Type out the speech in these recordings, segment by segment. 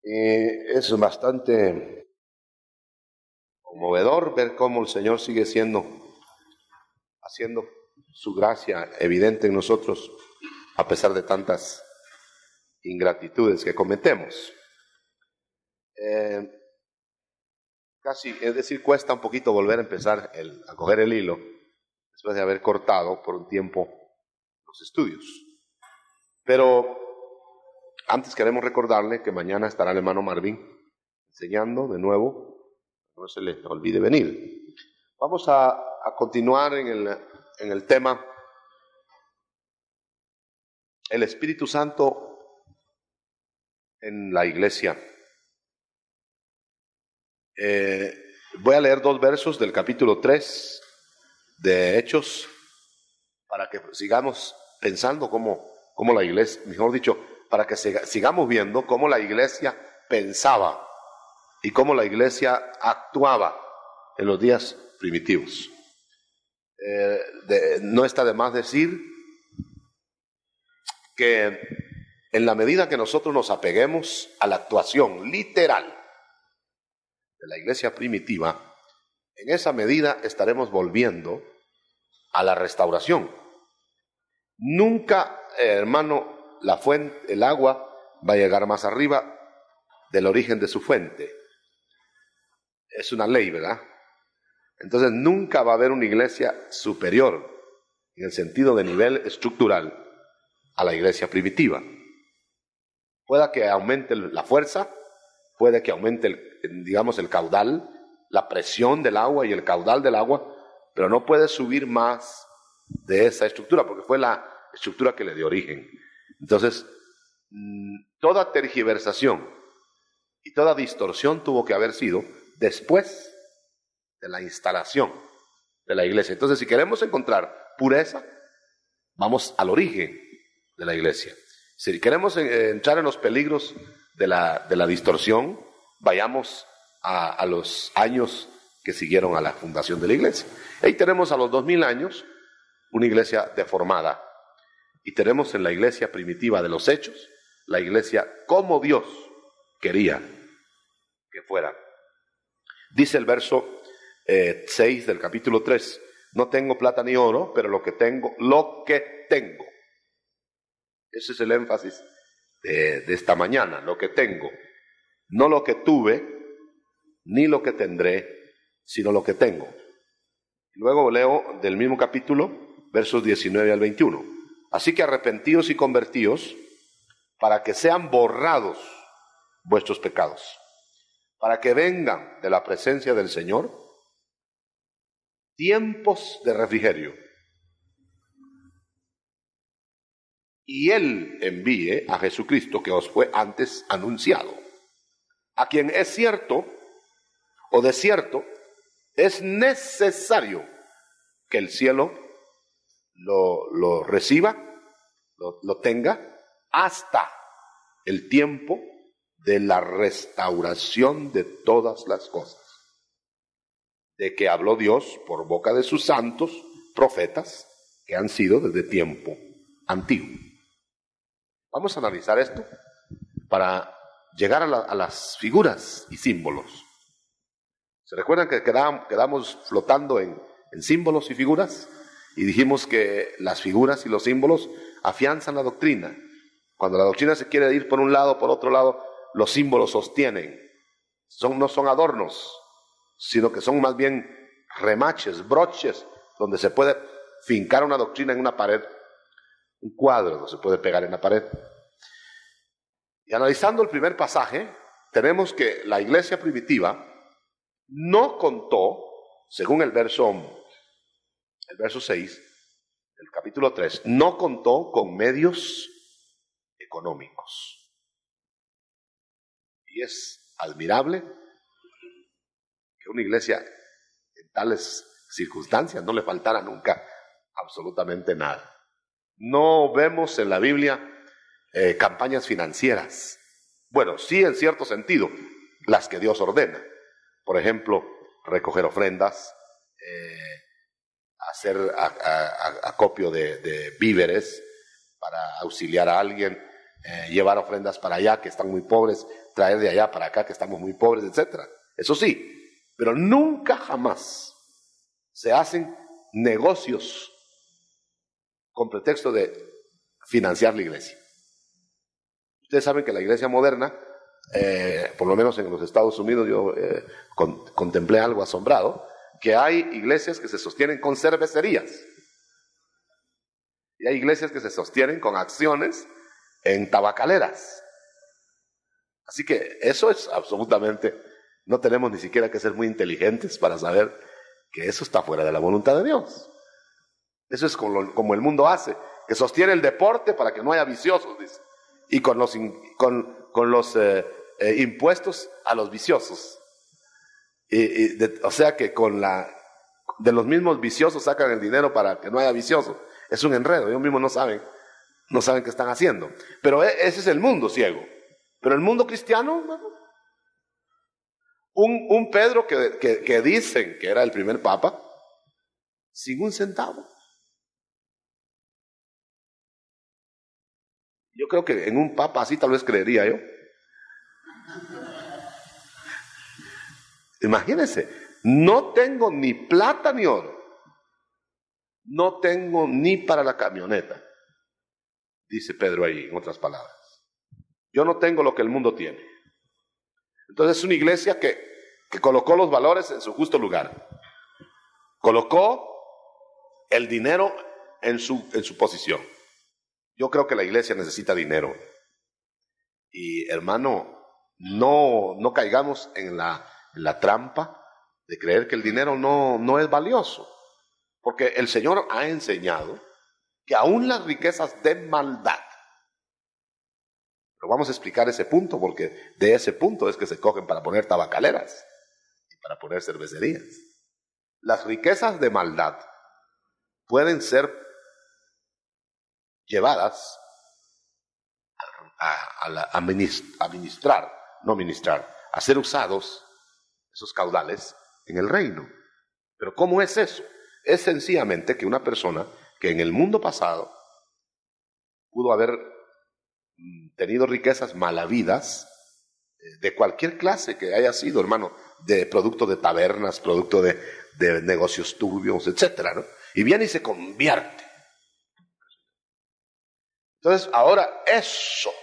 Es bastante conmovedor ver cómo el Señor sigue haciendo su gracia evidente en nosotros, a pesar de tantas ingratitudes que cometemos. Casi, es decir, cuesta un poquito volver a empezar a coger el hilo, después de haber cortado por un tiempo los estudios. Pero antes queremos recordarle que mañana estará el hermano Marvin enseñando de nuevo, no se le olvide venir. Vamos a continuar en el tema el Espíritu Santo en la iglesia. Voy a leer 2 versos del capítulo 3 de Hechos para que sigamos pensando cómo la iglesia, mejor dicho, para que sigamos viendo cómo la iglesia pensaba y cómo la iglesia actuaba en los días primitivos. No está de más decir que en la medida que nosotros nos apeguemos a la actuación literal de la iglesia primitiva, en esa medida estaremos volviendo a la restauración. Nunca, hermano, la fuente, el agua va a llegar más arriba del origen de su fuente. Es una ley, ¿verdad? Entonces nunca va a haber una iglesia superior en el sentido de nivel estructural a la iglesia primitiva. Pueda que aumente la fuerza, puede que aumente el caudal, la presión del agua y el caudal del agua, pero no puede subir más de esa estructura, porque fue la estructura que le dio origen. Entonces, toda tergiversación y toda distorsión tuvo que haber sido después de la instalación de la iglesia. Entonces, si queremos encontrar pureza, vamos al origen de la iglesia. Si queremos entrar en los peligros de la distorsión, vayamos a los años que siguieron a la fundación de la iglesia. Ahí tenemos a los 2000 años una iglesia deformada. Y tenemos en la iglesia primitiva de los Hechos, la iglesia como Dios quería que fuera. Dice el verso 6 del capítulo 3, no tengo plata ni oro, pero lo que tengo. Ese es el énfasis de esta mañana, lo que tengo. No lo que tuve, ni lo que tendré, sino lo que tengo. Luego leo del mismo capítulo, versos 19 al 21. Así que arrepentíos y convertíos, para que sean borrados vuestros pecados, para que vengan de la presencia del Señor tiempos de refrigerio, y Él envíe a Jesucristo que os fue antes anunciado, a quien es cierto o de cierto es necesario que el cielo lo reciba, lo tenga, hasta el tiempo de la restauración de todas las cosas, de que habló Dios por boca de sus santos profetas que han sido desde tiempo antiguo. Vamos a analizar esto para llegar a las figuras y símbolos. ¿Se recuerdan que quedamos flotando en símbolos y figuras? Y dijimos que las figuras y los símbolos afianzan la doctrina. Cuando la doctrina se quiere ir por un lado o por otro lado, los símbolos sostienen. No son adornos, sino que son más bien remaches, broches, donde se puede fincar una doctrina en una pared, un cuadro no se puede pegar en la pared. Y analizando el primer pasaje, tenemos que la iglesia primitiva no contó, según el verso 6 del capítulo 3, no contó con medios económicos. Y es admirable que una iglesia en tales circunstancias no le faltara nunca absolutamente nada. No vemos en la Biblia campañas financieras. Bueno, sí, en cierto sentido, las que Dios ordena. Por ejemplo, recoger ofrendas, hacer acopio de víveres para auxiliar a alguien, llevar ofrendas para allá que están muy pobres, traer de allá para acá que estamos muy pobres, etc. Eso sí, pero nunca jamás se hacen negocios con pretexto de financiar la iglesia. Ustedes saben que la iglesia moderna, por lo menos en los Estados Unidos, yo contemplé algo asombrado, que hay iglesias que se sostienen con cervecerías. Y hay iglesias que se sostienen con acciones en tabacaleras. Así que eso es absolutamente, no tenemos ni siquiera que ser muy inteligentes para saber que eso está fuera de la voluntad de Dios. Eso es como el mundo hace, que sostiene el deporte para que no haya viciosos, dice. Y con los impuestos a los viciosos. O sea que de los mismos viciosos sacan el dinero para que no haya viciosos. Es un enredo, ellos mismos no saben qué están haciendo. Pero ese es el mundo ciego. Pero el mundo cristiano, bueno, un Pedro que dicen que era el primer papa, sin un centavo. Yo creo que en un papa así tal vez creería yo. Imagínense, no tengo ni plata ni oro. No tengo ni para la camioneta, dice Pedro ahí, en otras palabras. Yo no tengo lo que el mundo tiene. Entonces es una iglesia que colocó los valores en su justo lugar. Colocó el dinero en su posición. Yo creo que la iglesia necesita dinero. Y hermano, no caigamos en la trampa de creer que el dinero no es valioso. Porque el Señor ha enseñado que aún las riquezas de maldad, pero vamos a explicar ese punto, porque de ese punto es que se cogen para poner tabacaleras y para poner cervecerías. Las riquezas de maldad pueden ser llevadas a ser usados esos caudales en el reino. Pero ¿cómo es eso? Es sencillamente que una persona que en el mundo pasado pudo haber tenido riquezas mal habidas, de cualquier clase que haya sido, hermano, de producto de tabernas, producto de negocios turbios, etcétera, ¿no? Y viene y se convierte. Entonces, ahora eso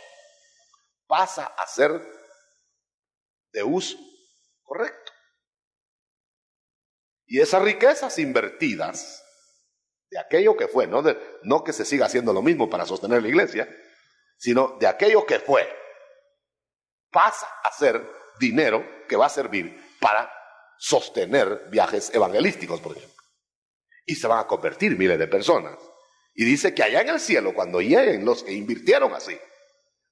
pasa a ser de uso correcto. Y esas riquezas invertidas de aquello que fue, no que se siga haciendo lo mismo para sostener la iglesia, sino de aquello que fue, pasa a ser dinero que va a servir para sostener viajes evangelísticos, por ejemplo. Y se van a convertir miles de personas. Y dice que allá en el cielo, cuando lleguen los que invirtieron así,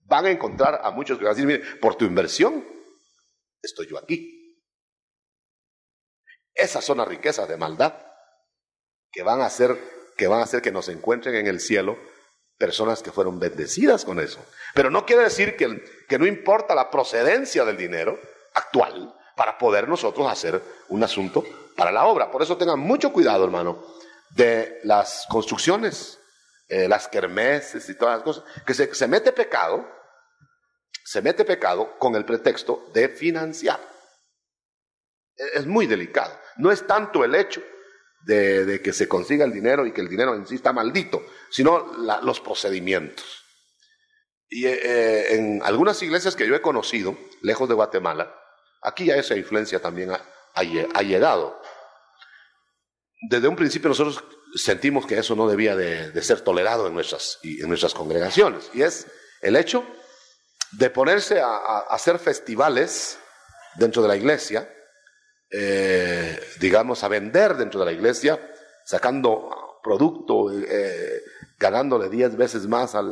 van a encontrar a muchos que van a decir, mire, por tu inversión estoy yo aquí. Esas son las riquezas de maldad que van a hacer que nos encuentren en el cielo personas que fueron bendecidas con eso. Pero no quiere decir que no importa la procedencia del dinero actual para poder nosotros hacer un asunto para la obra. Por eso tengan mucho cuidado, hermano, de las construcciones, las kermeses y todas las cosas, que se mete pecado con el pretexto de financiar. Es muy delicado. No es tanto el hecho de que se consiga el dinero y que el dinero en sí está maldito, sino los procedimientos. Y en algunas iglesias que yo he conocido, lejos de Guatemala, aquí ya esa influencia también ha llegado. Desde un principio nosotros sentimos que eso no debía de ser tolerado en nuestras congregaciones, y es el hecho de ponerse a hacer festivales dentro de la iglesia, digamos, a vender dentro de la iglesia, sacando producto, ganándole 10 veces más a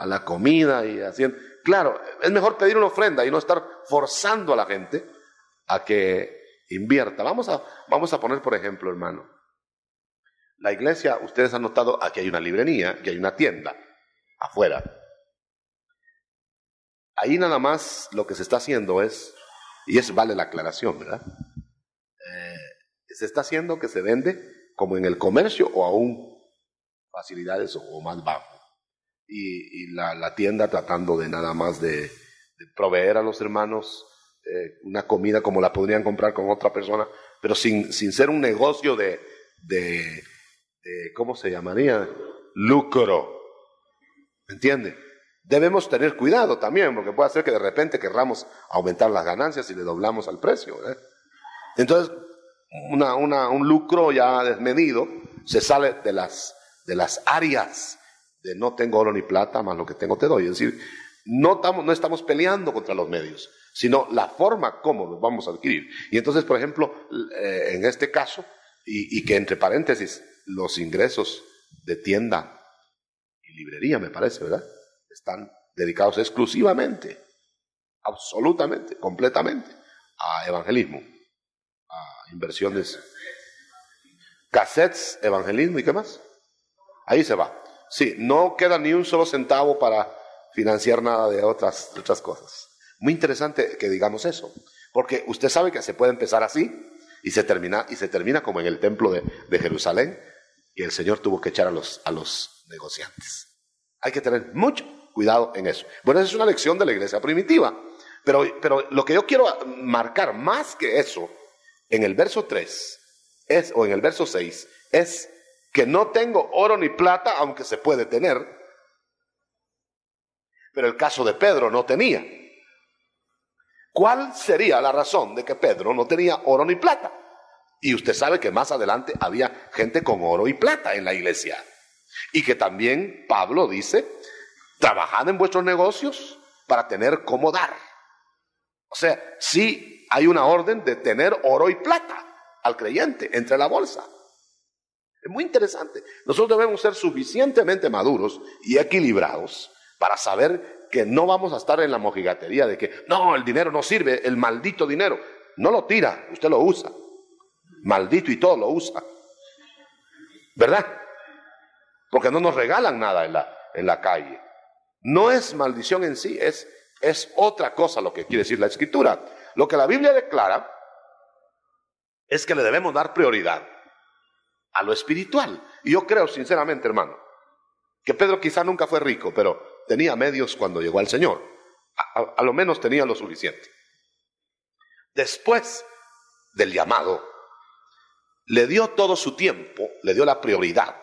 la comida y haciendo. Claro, es mejor pedir una ofrenda y no estar forzando a la gente a que invierta. Vamos a poner, por ejemplo, hermano, la iglesia, ustedes han notado, aquí hay una librería, que hay una tienda afuera. Ahí nada más lo que se está haciendo vale la aclaración, ¿verdad? Se está haciendo que se vende como en el comercio o aún facilidades o más bajo. y la tienda tratando de nada más de proveer a los hermanos una comida como la podrían comprar con otra persona, pero sin ser un negocio de ¿cómo se llamaría? Lucro. ¿Entiende? Debemos tener cuidado también, porque puede ser que de repente querramos aumentar las ganancias y le doblamos al precio, ¿verdad? Entonces, un lucro ya desmedido se sale de las áreas de no tengo oro ni plata, más lo que tengo te doy. Es decir, no estamos peleando contra los medios, sino la forma como los vamos a adquirir. Y entonces, por ejemplo, en este caso, y que entre paréntesis, los ingresos de tienda y librería, me parece, ¿verdad?, están dedicados exclusivamente, absolutamente, completamente, a evangelismo, a inversiones, cassettes, evangelismo y qué más. Ahí se va. Sí, no queda ni un solo centavo para financiar nada de otras cosas. Muy interesante que digamos eso, porque usted sabe que se puede empezar así y se termina como en el templo de Jerusalén, que el Señor tuvo que echar a los negociantes. Hay que tener mucho cuidado en eso. Bueno, esa es una lección de la iglesia primitiva, pero lo que yo quiero marcar más que eso en el verso 3 o en el verso 6 es que no tengo oro ni plata, aunque se puede tener, pero el caso de Pedro no tenía. ¿Cuál sería la razón de que Pedro no tenía oro ni plata? Y usted sabe que más adelante había gente con oro y plata en la iglesia. Y que también Pablo dice, trabajad en vuestros negocios para tener cómo dar. O sea, sí hay una orden de tener oro y plata al creyente entre la bolsa. Es muy interesante. Nosotros debemos ser suficientemente maduros y equilibrados para saber que no vamos a estar en la mojigatería de que no, el dinero no sirve, el maldito dinero. No lo tira, usted lo usa. Maldito y todo lo usa. ¿Verdad? Porque no nos regalan nada en la calle. No es maldición en sí, es otra cosa lo que quiere decir la Escritura. Lo que la Biblia declara es que le debemos dar prioridad a lo espiritual. Y yo creo sinceramente, hermano, que Pedro quizá nunca fue rico, pero tenía medios cuando llegó al Señor. A lo menos tenía lo suficiente. Después del llamado, le dio todo su tiempo, le dio la prioridad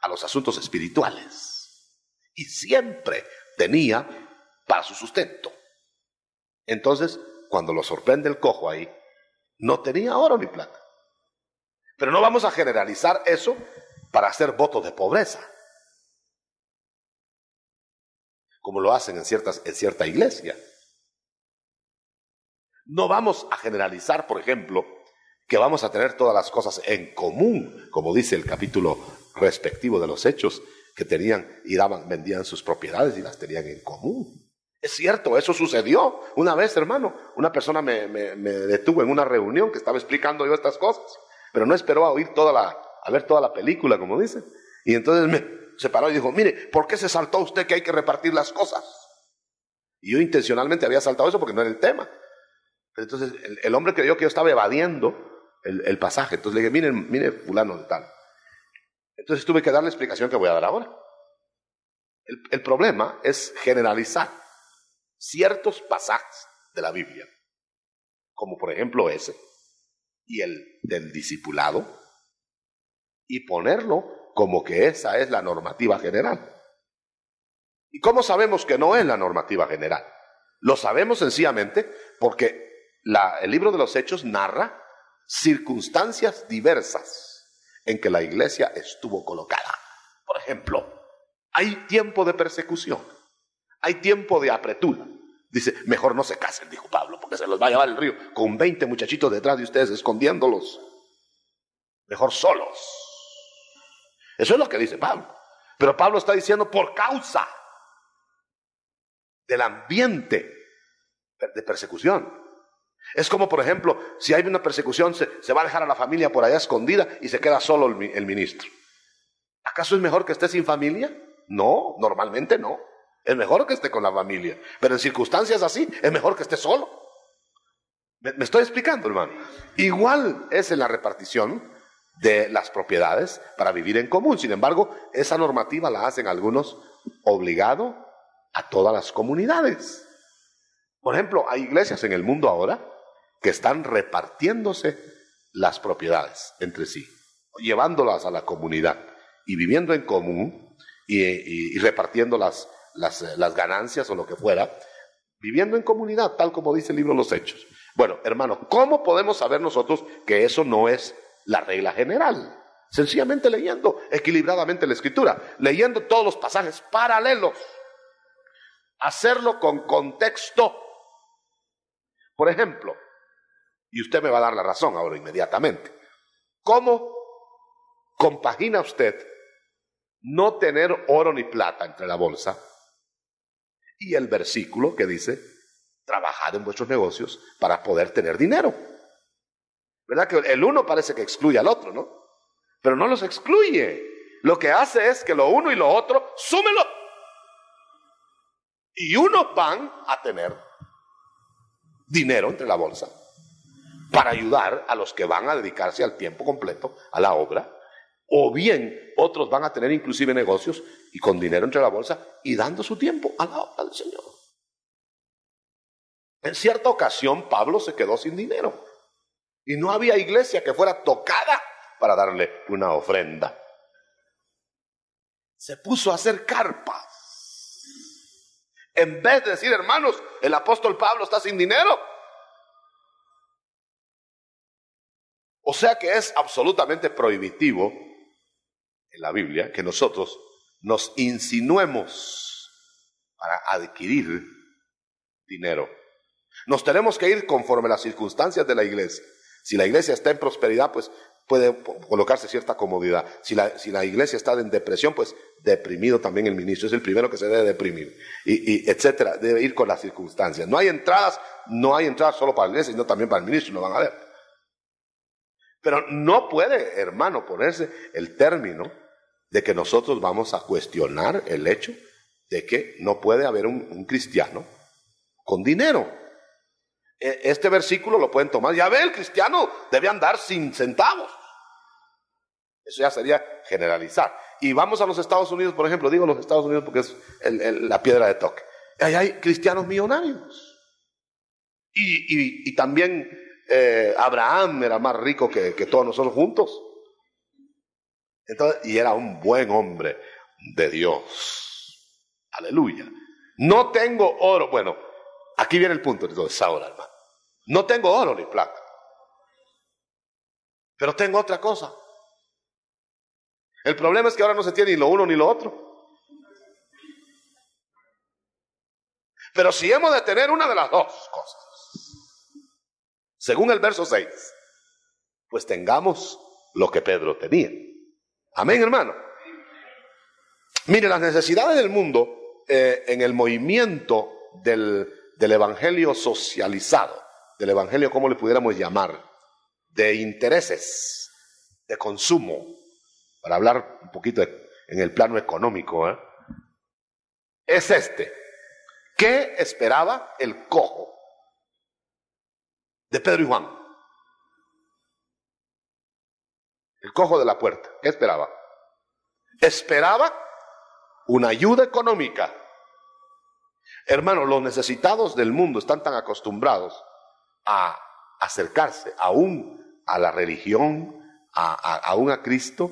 a los asuntos espirituales. Y siempre tenía para su sustento. Entonces, cuando lo sorprende el cojo ahí, no tenía oro ni plata. Pero no vamos a generalizar eso para hacer votos de pobreza, como lo hacen en cierta iglesia. No vamos a generalizar, por ejemplo, que vamos a tener todas las cosas en común, como dice el capítulo respectivo de los Hechos, que tenían y vendían sus propiedades y las tenían en común. Es cierto, eso sucedió. Una vez, hermano, una persona me detuvo en una reunión que estaba explicando yo estas cosas, pero no esperó a ver toda la película, como dicen. Y entonces se paró y dijo, mire, ¿por qué se saltó usted que hay que repartir las cosas? Y yo intencionalmente había saltado eso porque no era el tema. Pero entonces el hombre creyó que yo estaba evadiendo el pasaje. Entonces le dije, mire fulano de tal. Entonces tuve que dar la explicación que voy a dar ahora. El problema es generalizar ciertos pasajes de la Biblia, como por ejemplo ese, y el del discipulado, y ponerlo como que esa es la normativa general. ¿Y cómo sabemos que no es la normativa general? Lo sabemos sencillamente porque el libro de los Hechos narra circunstancias diversas en que la iglesia estuvo colocada. Por ejemplo, hay tiempo de persecución, hay tiempo de apretura. Dice, mejor no se casen, dijo Pablo, porque se los va a llevar el río con 20 muchachitos detrás de ustedes escondiéndolos. Mejor solos. Eso es lo que dice Pablo. Pero Pablo está diciendo por causa del ambiente de persecución. Es como, por ejemplo, si hay una persecución, se va a dejar a la familia por allá escondida y se queda solo el ministro. ¿Acaso es mejor que esté sin familia? No, normalmente no. Es mejor que esté con la familia. Pero en circunstancias así, es mejor que esté solo. ¿Me estoy explicando, hermano? Igual es en la repartición de las propiedades para vivir en común. Sin embargo, esa normativa la hacen algunos obligado a todas las comunidades. Por ejemplo, hay iglesias en el mundo ahora que están repartiéndose las propiedades entre sí, llevándolas a la comunidad y viviendo en común y repartiendo las ganancias o lo que fuera, viviendo en comunidad, tal como dice el libro de los Hechos. Bueno, hermano, ¿cómo podemos saber nosotros que eso no es la regla general? Sencillamente leyendo equilibradamente la Escritura, leyendo todos los pasajes paralelos, hacerlo con contexto. Por ejemplo, y usted me va a dar la razón ahora inmediatamente, ¿cómo compagina usted no tener oro ni plata entre la bolsa y el versículo que dice, trabajad en vuestros negocios para poder tener dinero? ¿Verdad que el uno parece que excluye al otro, no? Pero no los excluye. Lo que hace es que lo uno y lo otro, súmelo. Y unos van a tener dinero entre la bolsa para ayudar a los que van a dedicarse al tiempo completo a la obra, o bien otros van a tener inclusive negocios y con dinero entre la bolsa y dando su tiempo a la obra del Señor. En cierta ocasión Pablo se quedó sin dinero y no había iglesia que fuera tocada para darle una ofrenda. Se puso a hacer carpas. En vez de decir, hermanos, el apóstol Pablo está sin dinero. O sea que es absolutamente prohibitivo en la Biblia que nosotros nos insinuemos para adquirir dinero. Nos tenemos que ir conforme a las circunstancias de la iglesia. Si la iglesia está en prosperidad, pues puede colocarse cierta comodidad. Si la iglesia está en depresión, pues deprimido también el ministro. Es el primero que se debe deprimir, y etcétera. Debe ir con las circunstancias. No hay entradas solo para la iglesia, sino también para el ministro, lo van a ver. Pero no puede, hermano, ponerse el término de que nosotros vamos a cuestionar el hecho de que no puede haber un cristiano con dinero. Este versículo lo pueden tomar. Ya ve, el cristiano debe andar sin centavos. Eso ya sería generalizar. Y vamos a los Estados Unidos, por ejemplo. Digo los Estados Unidos porque es la piedra de toque. Ahí hay cristianos millonarios. Y también Abraham era más rico que todos nosotros juntos. Entonces, y era un buen hombre de Dios. Aleluya. No tengo oro. Bueno, aquí viene el punto entonces ahora, hermano. No tengo oro ni plata, pero tengo otra cosa. El problema es que ahora no se tiene ni lo uno ni lo otro. Pero si hemos de tener una de las dos cosas, según el verso 6, pues tengamos lo que Pedro tenía. Amén, hermano. Mire, las necesidades del mundo en el movimiento del evangelio socializado, del evangelio, ¿cómo le pudiéramos llamar? De intereses, de consumo, para hablar un poquito en el plano económico, es este. ¿Qué esperaba el cojo de Pedro y Juan? El cojo de la puerta, ¿qué esperaba? Esperaba una ayuda económica. Hermano, los necesitados del mundo están tan acostumbrados a acercarse aún a la religión, aún a Cristo,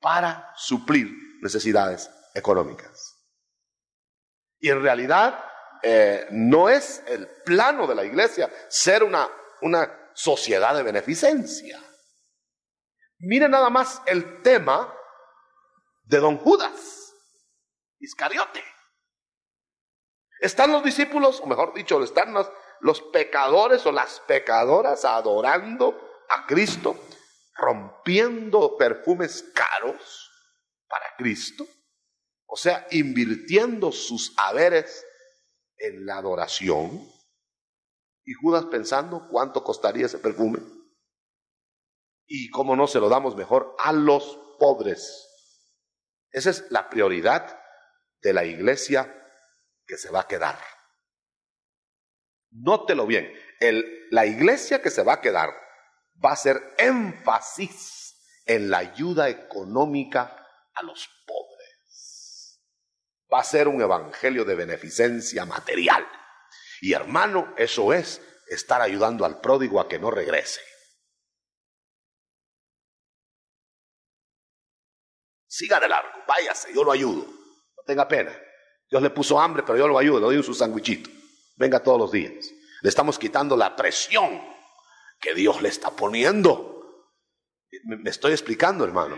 para suplir necesidades económicas. Y en realidad no es el plano de la iglesia ser una sociedad de beneficencia. Miren nada más el tema de don Judas Iscariote. Están los discípulos, o mejor dicho, están los pecadores o las pecadoras adorando a Cristo, rompiendo perfumes caros para Cristo, o sea, invirtiendo sus haberes en la adoración, y Judas pensando cuánto costaría ese perfume y cómo no se lo damos mejor a los pobres. Esa es la prioridad de la iglesia que se va a quedar. Nótelo bien, la iglesia que se va a quedar va a hacer énfasis en la ayuda económica a los pobres. va a ser un evangelio de beneficencia material. Y hermano, eso es estar ayudando al pródigo a que no regrese. Siga de largo, váyase, yo lo ayudo. No tenga pena. Dios le puso hambre, pero yo lo ayudo, le doy su sandwichito. Venga todos los días. Le estamos quitando la presión que Dios le está poniendo. Me estoy explicando, hermano.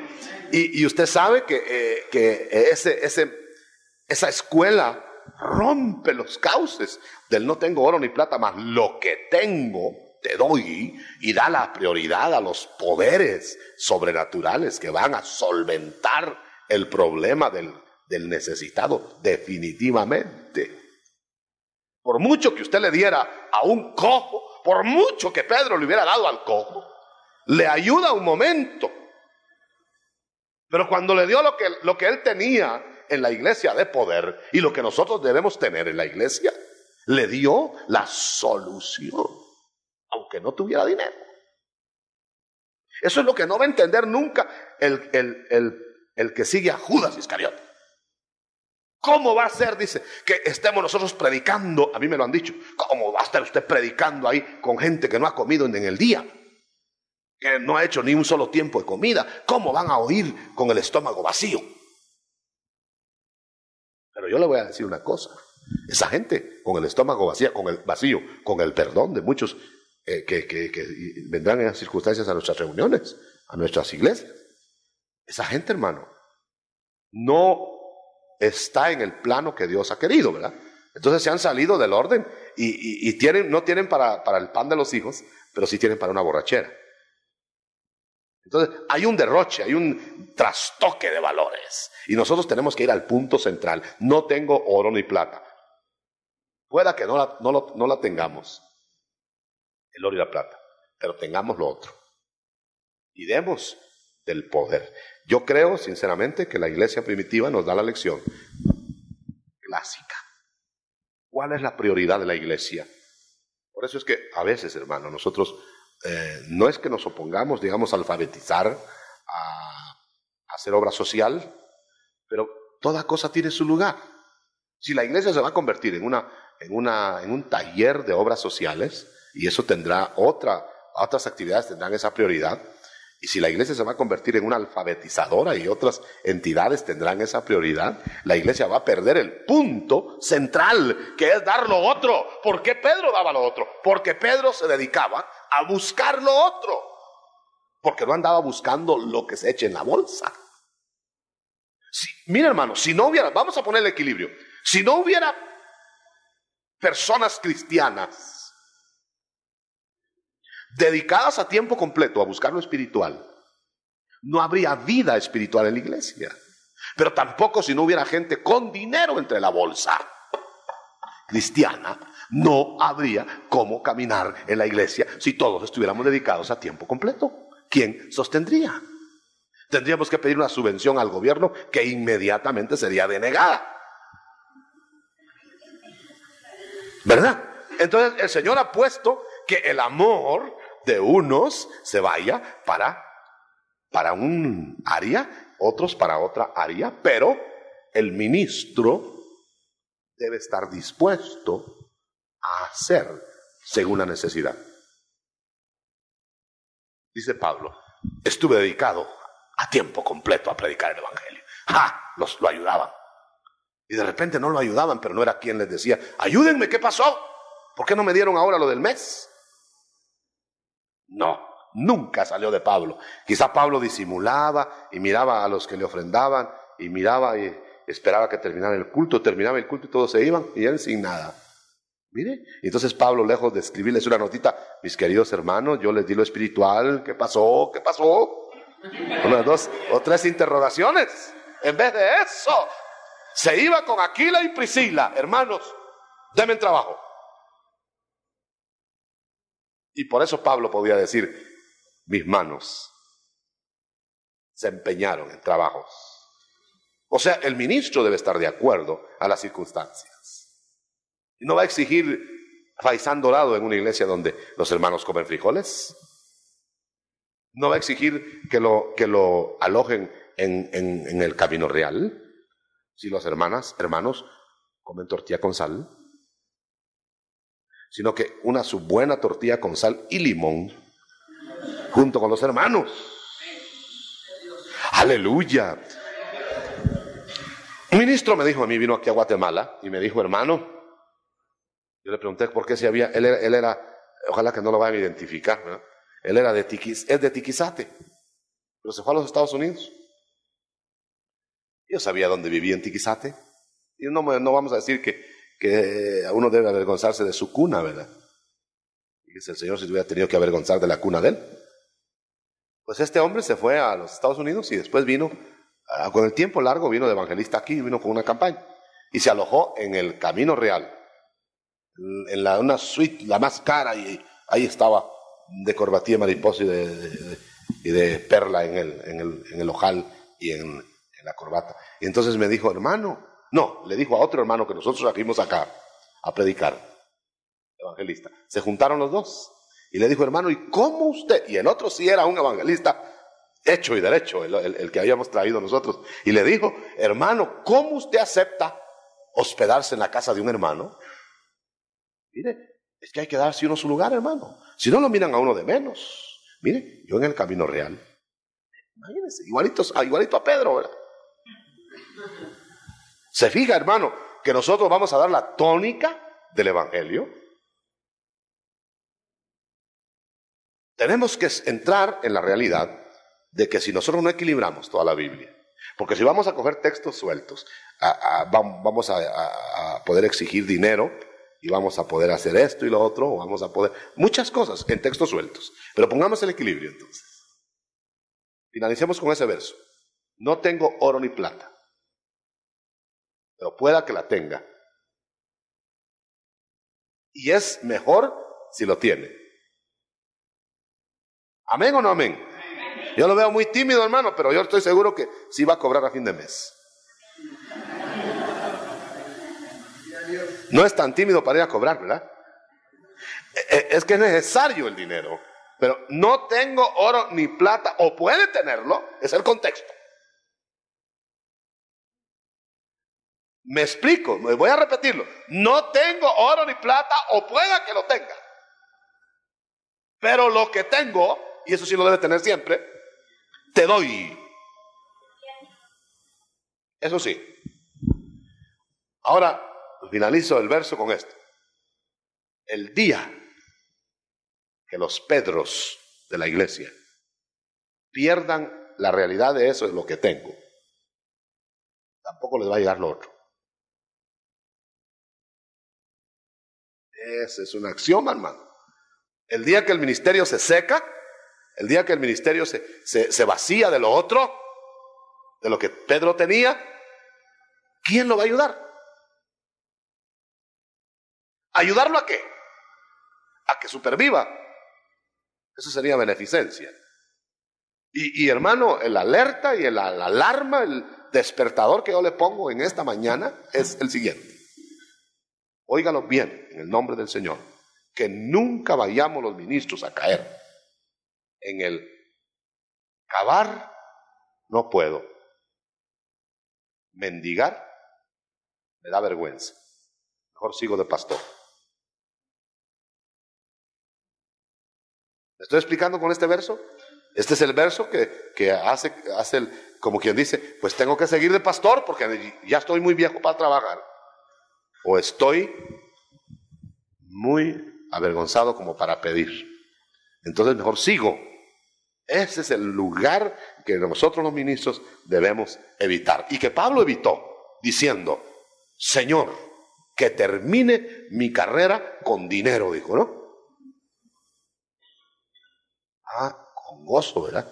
Y usted sabe que esa escuela rompe los cauces del no tengo oro ni plata, más lo que tengo te doy, y da la prioridad a los poderes sobrenaturales que van a solventar el problema del necesitado definitivamente. Por mucho que usted le diera a un cojo, por mucho que Pedro le hubiera dado al cojo, le ayuda un momento. Pero cuando le dio lo que él tenía en la iglesia de poder y lo que nosotros debemos tener en la iglesia, le dio la solución, aunque no tuviera dinero. Eso es lo que no va a entender nunca el que sigue a Judas Iscariote. ¿Cómo va a ser, dice, que estemos nosotros predicando? A mí me lo han dicho. ¿Cómo va a estar usted predicando ahí con gente que no ha comido en el día? Que no ha hecho ni un solo tiempo de comida. ¿Cómo van a oír con el estómago vacío? Pero yo le voy a decir una cosa. Esa gente con el estómago vacío, con el perdón de muchos que vendrán en esas circunstancias a nuestras reuniones, a nuestras iglesias. Esa gente, hermano, no está en el plano que Dios ha querido, ¿verdad? Entonces se han salido del orden y no tienen para el pan de los hijos, pero sí tienen para una borrachera. Entonces hay un derroche, hay un trastoque de valores. Y nosotros tenemos que ir al punto central. No tengo oro ni plata. Pueda que no la tengamos, el oro y la plata, pero tengamos lo otro. Y demos del poder. Yo creo, sinceramente, que la iglesia primitiva nos da la lección clásica. ¿Cuál es la prioridad de la iglesia? Por eso es que a veces, hermano, nosotros no es que nos opongamos, digamos, a alfabetizar, a hacer obra social, pero toda cosa tiene su lugar. Si la iglesia se va a convertir en un taller de obras sociales, y eso tendrá otras actividades tendrán esa prioridad, y si la iglesia se va a convertir en una alfabetizadora y otras entidades tendrán esa prioridad, la iglesia va a perder el punto central, que es dar lo otro. ¿Por qué Pedro daba lo otro? Porque Pedro se dedicaba a buscar lo otro, porque no andaba buscando lo que se eche en la bolsa. Mira, hermano, si no hubiera, vamos a poner el equilibrio, si no hubiera personas cristianas dedicadas a tiempo completo a buscar lo espiritual, no habría vida espiritual en la iglesia. Pero tampoco si no hubiera gente con dinero entre la bolsa cristiana, no habría cómo caminar en la iglesia si todos estuviéramos dedicados a tiempo completo. ¿Quién sostendría? Tendríamos que pedir una subvención al gobierno que inmediatamente sería denegada, ¿verdad? Entonces el Señor ha puesto que el amor de unos se vaya para un área, otros para otra área, pero el ministro debe estar dispuesto a hacer según la necesidad. Dice Pablo, estuve dedicado a tiempo completo a predicar el evangelio. Lo ayudaban. Y de repente no lo ayudaban, pero no era quien les decía, ayúdenme, ¿qué pasó? ¿Por qué no me dieron ahora lo del mes? No, nunca salió de Pablo. Quizá Pablo disimulaba y miraba a los que le ofrendaban y miraba y esperaba que terminara el culto. Terminaba el culto y todos se iban y él sin nada. Mire, y entonces Pablo, lejos de escribirles una notita, mis queridos hermanos, yo les di lo espiritual, ¿qué pasó? ¿Qué pasó? Unas 2 o 3 interrogaciones. En vez de eso, se iba con Aquila y Priscila, hermanos, denme trabajo. Y por eso Pablo podía decir, mis manos se empeñaron en trabajos. O sea, el ministro debe estar de acuerdo a las circunstancias. Y no va a exigir faisán dorado en una iglesia donde los hermanos comen frijoles. No va a exigir que lo alojen en el camino real. si los hermanos comen tortilla con sal, sino que una su buena tortilla con sal y limón junto con los hermanos. ¡Aleluya! Un ministro me dijo a mí, vino aquí a Guatemala y me dijo, hermano, yo le pregunté por qué si había, él era, ojalá que no lo vayan a identificar, ¿verdad? Él era es de Tiquizate, pero se fue a los Estados Unidos. Yo sabía dónde vivía en Tiquizate. Y no vamos a decir que uno debe avergonzarse de su cuna, ¿verdad? Dice el Señor, si hubiera tenido que avergonzar de la cuna de él. Pues este hombre se fue a los Estados Unidos y después vino, con el tiempo largo, vino de evangelista aquí, vino con una campaña. Y se alojó en el Camino Real, en una suite, la más cara, y ahí estaba de corbatilla de mariposa y de perla en el ojal y en la corbata. Y entonces me dijo, hermano, no, le dijo a otro hermano que nosotros trajimos acá a predicar, evangelista. Se juntaron los dos y le dijo, hermano, ¿y cómo usted? Y el otro sí era un evangelista hecho y derecho, el que habíamos traído nosotros. Y le dijo, hermano, ¿cómo usted acepta hospedarse en la casa de un hermano? Mire, es que hay que darse uno su lugar, hermano. Si no, lo miran a uno de menos. Mire, yo en el Camino Real, imagínense, igualito a Pedro, ¿verdad? Se fija, hermano, que nosotros vamos a dar la tónica del Evangelio. Tenemos que entrar en la realidad de que si nosotros no equilibramos toda la Biblia, porque si vamos a coger textos sueltos, vamos a poder exigir dinero y vamos a poder hacer esto y lo otro, o vamos a poder, muchas cosas en textos sueltos, pero pongamos el equilibrio entonces. Finalicemos con ese verso. No tengo oro ni plata, pero pueda que la tenga. Y es mejor si lo tiene. ¿Amén o no amén? Yo lo veo muy tímido, hermano, pero yo estoy seguro que sí va a cobrar a fin de mes. No es tan tímido para ir a cobrar, ¿verdad? Es que es necesario el dinero, pero no tengo oro ni plata, o puede tenerlo, es el contexto. Me explico, me voy a repetirlo. No tengo oro ni plata, o pueda que lo tenga. Pero lo que tengo, y eso sí lo debe tener siempre, te doy. Eso sí. Ahora finalizo el verso con esto. El día que los Pedros de la iglesia pierdan la realidad de eso es lo que tengo, tampoco les va a llegar lo otro. Esa es una axioma, hermano. El día que el ministerio se seca, el día que el ministerio se vacía de lo otro, de lo que Pedro tenía, ¿quién lo va a ayudar? ¿Ayudarlo a qué? A que superviva. Eso sería beneficencia. Y hermano, el alerta y la alarma, el despertador que yo le pongo en esta mañana es el siguiente. Óigalo bien, en el nombre del Señor. Que nunca vayamos los ministros a caer en el cavar, no puedo. Mendigar, me da vergüenza. Mejor sigo de pastor. ¿Me estoy explicando con este verso? Este es el verso que hace como quien dice, pues tengo que seguir de pastor porque ya estoy muy viejo para trabajar. O estoy muy avergonzado como para pedir. Entonces mejor sigo. Ese es el lugar que nosotros los ministros debemos evitar. Y que Pablo evitó diciendo, Señor, que termine mi carrera con dinero, dijo, ¿no? Con gozo, ¿verdad?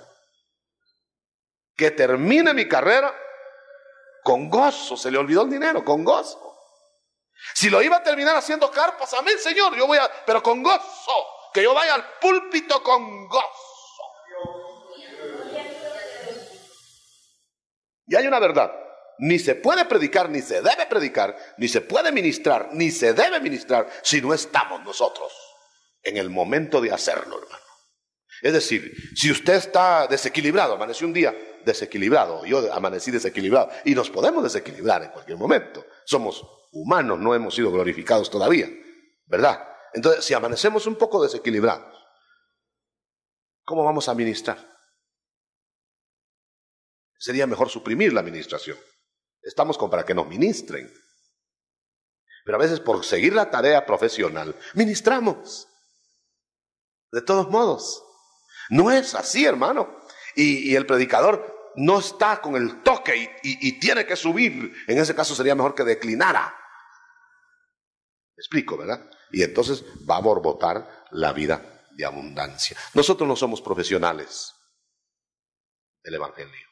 Que termine mi carrera con gozo. Se le olvidó el dinero, con gozo. Si lo iba a terminar haciendo carpas, amén, Señor, pero con gozo, que yo vaya al púlpito con gozo. Y hay una verdad, ni se puede predicar, ni se debe predicar, ni se puede ministrar, ni se debe ministrar, si no estamos nosotros en el momento de hacerlo, hermano. Es decir, si usted está desequilibrado, amaneció un día desequilibrado, yo amanecí desequilibrado, y nos podemos desequilibrar en cualquier momento. Somos humanos, no hemos sido glorificados todavía, ¿verdad? Entonces, si amanecemos un poco desequilibrados, ¿cómo vamos a ministrar? Sería mejor suprimir la ministración. Estamos para que nos ministren. Pero a veces por seguir la tarea profesional, ministramos. De todos modos, no es así, hermano. Y el predicador no está con el toque y tiene que subir. En ese caso sería mejor que declinara. ¿Me explico, verdad? Y entonces va a borbotar la vida de abundancia. Nosotros no somos profesionales del Evangelio.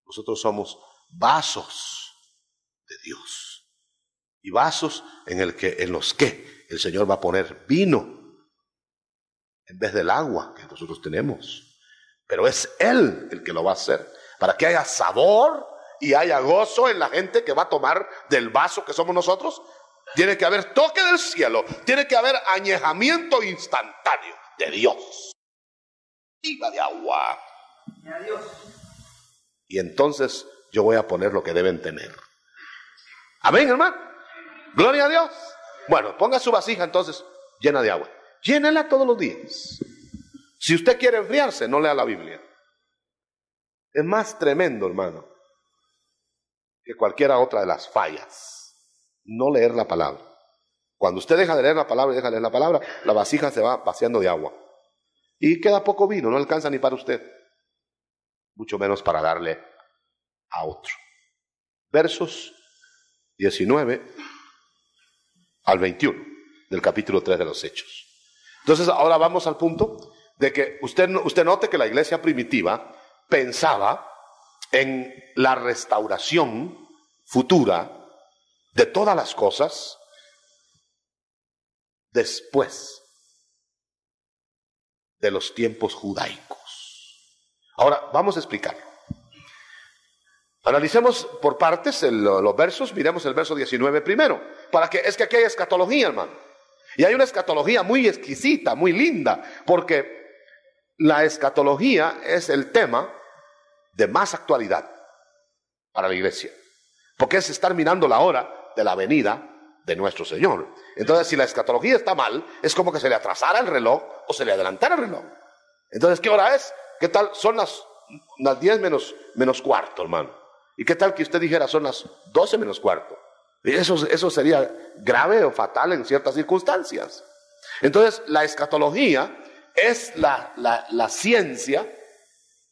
Nosotros somos vasos de Dios. Y vasos en los que el Señor va a poner vino en vez del agua que nosotros tenemos. Pero es Él el que lo va a hacer, para que haya sabor y haya gozo en la gente que va a tomar del vaso que somos nosotros. Tiene que haber toque del cielo, tiene que haber añejamiento instantáneo de Dios. Viva de agua. Y entonces yo voy a poner lo que deben tener. Amén, hermano. Gloria a Dios. Bueno, ponga su vasija entonces llena de agua. Llénela todos los días. Si usted quiere enfriarse, no lea la Biblia. Es más tremendo, hermano, que cualquiera otra de las fallas. No leer la palabra. Cuando usted deja de leer la palabra y deja de leer la palabra, la vasija se va vaciando de agua. Y queda poco vino, no alcanza ni para usted. Mucho menos para darle a otro. Versos 19 al 21 del capítulo 3 de los Hechos. Entonces ahora vamos al punto de que usted note que la iglesia primitiva pensaba en la restauración futura de todas las cosas después de los tiempos judaicos. Ahora vamos a explicarlo. Analicemos por partes los versos, miremos el verso 19 primero, es que aquí hay escatología, hermano. Y hay una escatología muy exquisita, muy linda, porque la escatología es el tema de más actualidad para la iglesia, porque es estar mirando la hora de la venida de nuestro Señor. Entonces, si la escatología está mal, es como que se le atrasara el reloj o se le adelantara el reloj. Entonces, ¿qué hora es? ¿Qué tal? Son las 10 menos cuarto, hermano. ¿Y qué tal que usted dijera son las 12 menos cuarto? Eso sería grave o fatal en ciertas circunstancias. Entonces, la escatología es la ciencia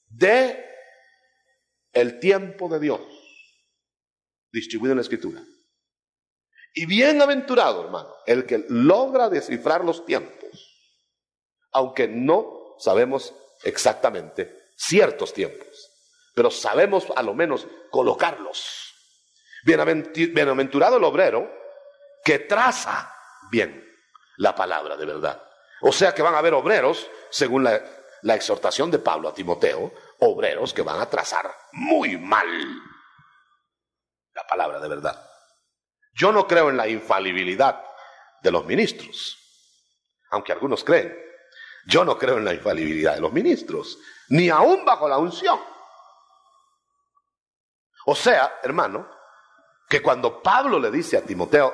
de el tiempo de Dios distribuido en la Escritura. Y bienaventurado, hermano, el que logra descifrar los tiempos, aunque no sabemos exactamente ciertos tiempos, pero sabemos a lo menos colocarlos. Bienaventurado el obrero que traza bien la palabra de verdad. O sea que van a haber obreros, según la exhortación de Pablo a Timoteo, obreros que van a trazar muy mal la palabra de verdad. Yo no creo en la infalibilidad de los ministros, aunque algunos creen. Yo no creo en la infalibilidad de los ministros, ni aún bajo la unción. O sea, hermano, que cuando Pablo le dice a Timoteo,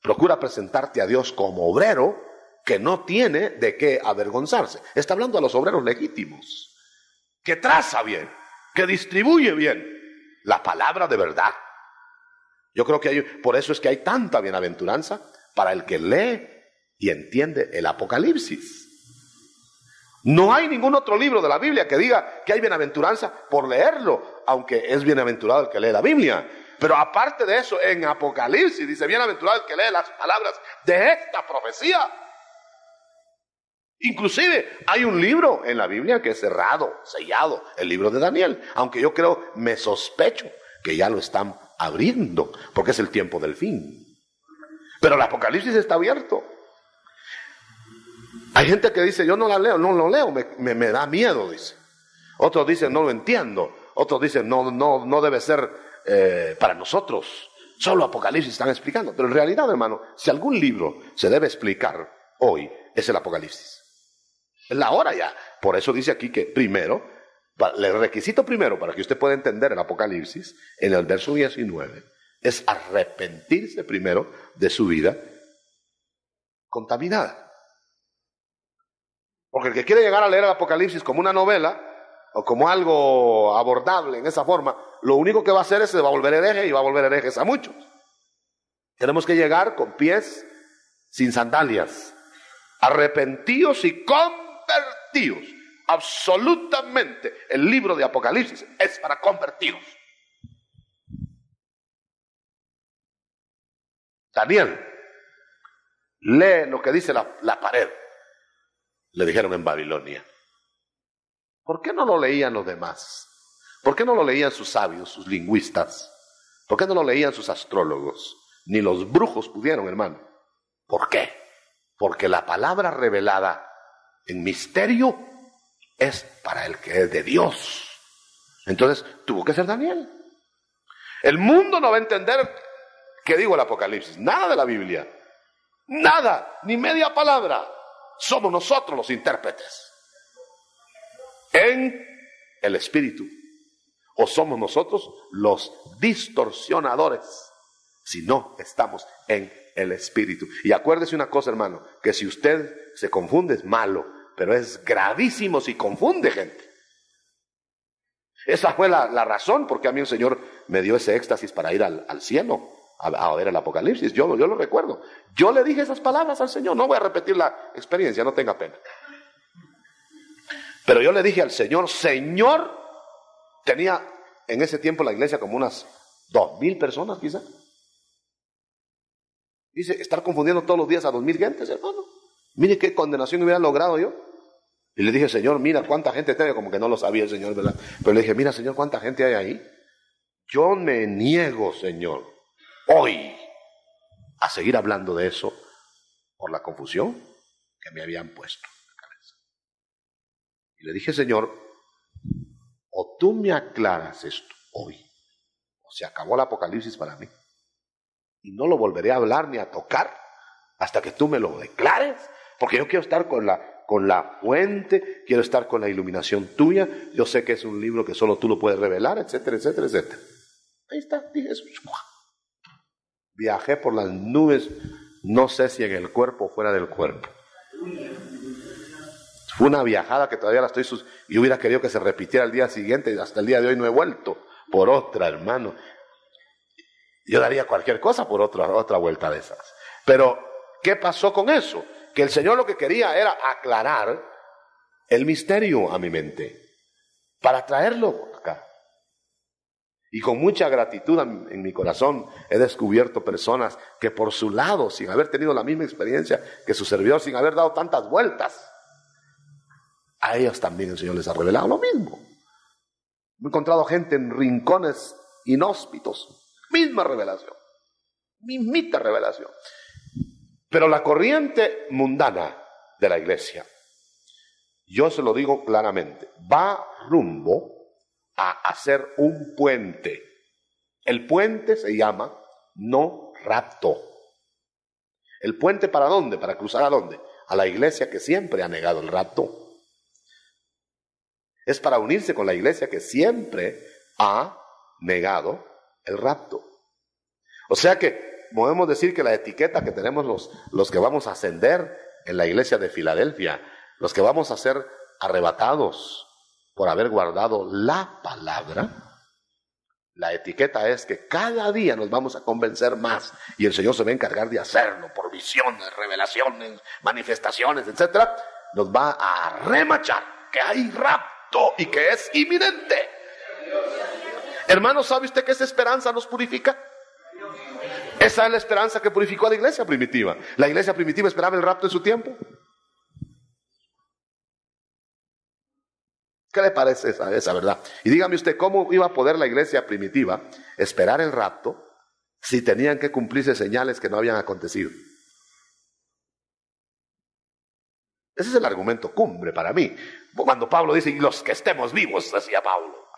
procura presentarte a Dios como obrero que no tiene de qué avergonzarse. Está hablando a los obreros legítimos, que traza bien, que distribuye bien la palabra de verdad. Yo creo que por eso es que hay tanta bienaventuranza para el que lee y entiende el Apocalipsis. No hay ningún otro libro de la Biblia que diga que hay bienaventuranza por leerlo, aunque es bienaventurado el que lee la Biblia. Pero aparte de eso, en Apocalipsis dice, bienaventurado el que lee las palabras de esta profecía. Inclusive hay un libro en la Biblia que es cerrado, sellado, el libro de Daniel, aunque yo me sospecho que ya lo están abriendo, porque es el tiempo del fin. Pero el Apocalipsis está abierto. Hay gente que dice, yo no lo leo, me da miedo, dice. Otros dicen, no lo entiendo. Otros dicen, no debe ser para nosotros. Solo Apocalipsis están explicando. Pero en realidad, hermano, si algún libro se debe explicar hoy, es el Apocalipsis. Es la hora ya. Por eso dice aquí que primero El requisito primero para que usted pueda entender el Apocalipsis, en el verso 19, es arrepentirse primero de su vida contaminada. Porque el que quiere llegar a leer el Apocalipsis como una novela o como algo abordable en esa forma, lo único que va a hacer es se va a volver hereje y va a volver herejes a muchos. Tenemos que llegar con pies sin sandalias, arrepentidos y convertidos. Absolutamente, el libro de Apocalipsis es para convertidos. Daniel, lee lo que dice la pared, le dijeron en Babilonia. ¿Por qué no lo leían los demás? ¿Por qué no lo leían sus sabios, sus lingüistas? ¿Por qué no lo leían sus astrólogos? Ni los brujos pudieron, hermano. ¿Por qué? Porque la palabra revelada en misterio es para el que es de Dios. Entonces tuvo que ser Daniel. El mundo no va a entender qué digo el Apocalipsis, nada de la Biblia, nada, ni media palabra. Somos nosotros los intérpretes en el Espíritu, o somos nosotros los distorsionadores si no estamos en el Espíritu. Y acuérdese una cosa, hermano, que si usted se confunde es malo, pero es gravísimo si confunde gente. Esa fue la razón porque a mí el Señor me dio ese éxtasis para ir al cielo a ver el Apocalipsis. Yo lo recuerdo. Yo le dije esas palabras al Señor. No voy a repetir la experiencia, no tenga pena. Pero yo le dije al Señor, Señor, tenía en ese tiempo la iglesia como unas 2,000 personas quizá. Dice, estar confundiendo todos los días a 2,000 gentes, hermano. Mire qué condenación hubiera logrado yo. Y le dije, Señor, mira cuánta gente tengo, como que no lo sabía el Señor, ¿verdad? Pero le dije, mira, Señor, cuánta gente hay ahí. Yo me niego, Señor, hoy a seguir hablando de eso por la confusión que me habían puesto en la cabeza. Y le dije, Señor, o tú me aclaras esto hoy, o se acabó el Apocalipsis para mí. Y no lo volveré a hablar ni a tocar hasta que tú me lo declares, porque yo quiero estar con la fuente, quiero estar con la iluminación tuya. Yo sé que es un libro que solo tú lo puedes revelar, etcétera, etcétera, etcétera. Ahí está, dije eso. Viajé por las nubes, no sé si en el cuerpo o fuera del cuerpo. Fue una viajada que todavía la estoy y hubiera querido que se repitiera el día siguiente, y hasta el día de hoy no he vuelto por otra, hermano. Yo daría cualquier cosa por otra vuelta de esas. Pero, ¿qué pasó con eso? Que el Señor lo que quería era aclarar el misterio a mi mente, para traerlo acá. Y con mucha gratitud en mi corazón he descubierto personas que por su lado, sin haber tenido la misma experiencia que su servidor, sin haber dado tantas vueltas, a ellos también el Señor les ha revelado lo mismo. He encontrado gente en rincones inhóspitos, misma revelación, mismita revelación. Pero la corriente mundana de la iglesia, yo se lo digo claramente, va rumbo a hacer un puente. El puente se llama no rapto. ¿El puente para dónde? ¿Para cruzar a dónde? A la iglesia que siempre ha negado el rapto. Es para unirse con la iglesia que siempre ha negado el rapto. O sea que podemos decir que la etiqueta que tenemos los que vamos a ascender en la iglesia de Filadelfia, los que vamos a ser arrebatados por haber guardado la palabra, la etiqueta es que cada día nos vamos a convencer más y el Señor se va a encargar de hacerlo por visiones, revelaciones, manifestaciones, etcétera. Nos va a remachar que hay rapto y que es inminente. Hermano, ¿sabe usted que esa esperanza nos purifica? Esa es la esperanza que purificó a la iglesia primitiva. La iglesia primitiva esperaba el rapto en su tiempo. ¿Qué le parece esa verdad? Y dígame usted, ¿cómo iba a poder la iglesia primitiva esperar el rapto si tenían que cumplirse señales que no habían acontecido? Ese es el argumento cumbre para mí. Cuando Pablo dice, los que estemos vivos, decía Pablo.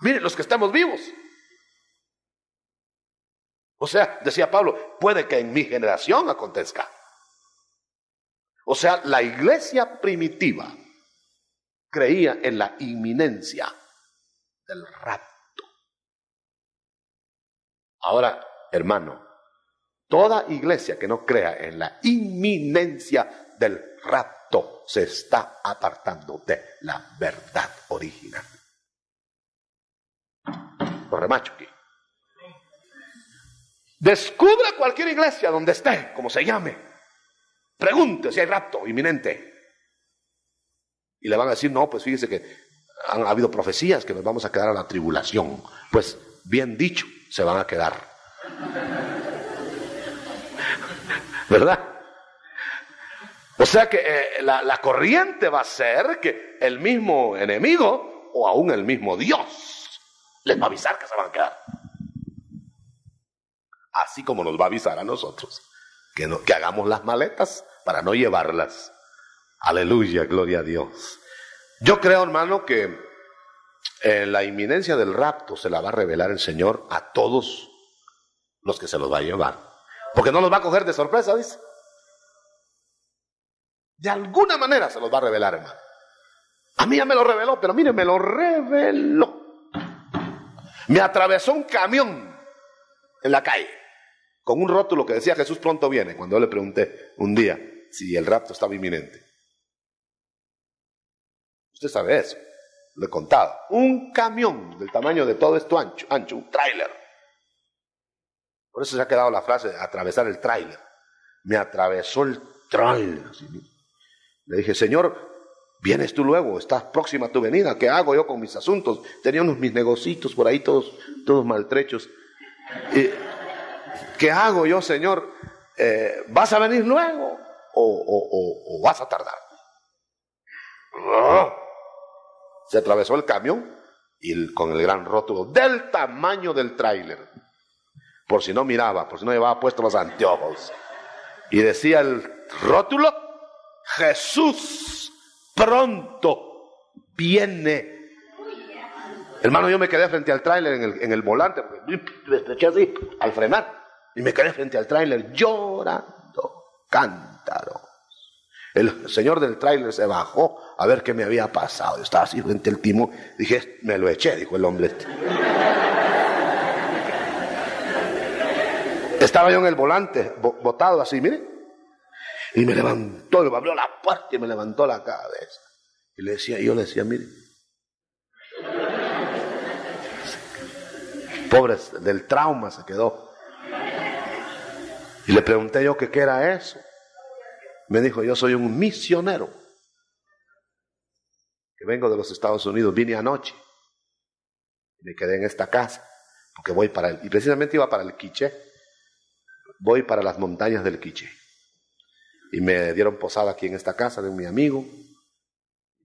Miren, los que estemos vivos. O sea, decía Pablo, puede que en mi generación acontezca. O sea, la iglesia primitiva creía en la inminencia del rapto. Ahora, hermano, toda iglesia que no crea en la inminencia del rapto se está apartando de la verdad original. Lo remacho aquí. Descubra cualquier iglesia donde esté, como se llame. Pregunte si hay rapto inminente. Y le van a decir, no, pues fíjese que han habido profecías que nos vamos a quedar a la tribulación. Pues bien dicho, se van a quedar. ¿Verdad? O sea que la corriente va a ser que el mismo enemigo o aún el mismo Dios les va a avisar que se van a quedar. Así como nos va a avisar a nosotros que hagamos las maletas para no llevarlas. Aleluya, gloria a Dios. Yo creo, hermano, que la inminencia del rapto se la va a revelar el Señor a todos los que se los va a llevar. Porque no los va a coger de sorpresa, dice. De alguna manera se los va a revelar, hermano. A mí ya me lo reveló, pero mire, me lo reveló. Me atravesó un camión en la calle con un rótulo que decía Jesús pronto viene, cuando yo le pregunté un día si el rapto estaba inminente. Usted sabe eso, lo he contado. Un camión del tamaño de todo esto ancho, un tráiler. Por eso se ha quedado la frase, atravesar el tráiler. Me atravesó el tráiler. Le dije, Señor, vienes tú luego, estás próxima a tu venida, ¿qué hago yo con mis asuntos? Tenía mis negocitos por ahí todos maltrechos. ¿Qué hago yo, Señor? ¿Vas a venir luego o vas a tardar? Se atravesó el camión y con el gran rótulo del tamaño del tráiler, por si no miraba, por si no llevaba puestos los anteojos, y decía el rótulo, Jesús pronto viene. Hermano, yo me quedé frente al tráiler en el volante, me estreché así al frenar, y me quedé frente al tráiler llorando, cántaro. El señor del tráiler se bajó a ver qué me había pasado. Yo estaba así frente al timón. Dije, me lo eché, dijo el hombre este. Estaba yo en el volante, botado así, mire. Y me levantó, me abrió la puerta y me levantó la cabeza. Y yo le decía, mire. Pobre, del trauma se quedó. Y le pregunté yo que qué era eso. Me dijo, yo soy un misionero que vengo de los Estados Unidos, vine anoche y me quedé en esta casa porque voy y precisamente iba para el Quiché, voy para las montañas del Quiché y me dieron posada aquí en esta casa de mi amigo.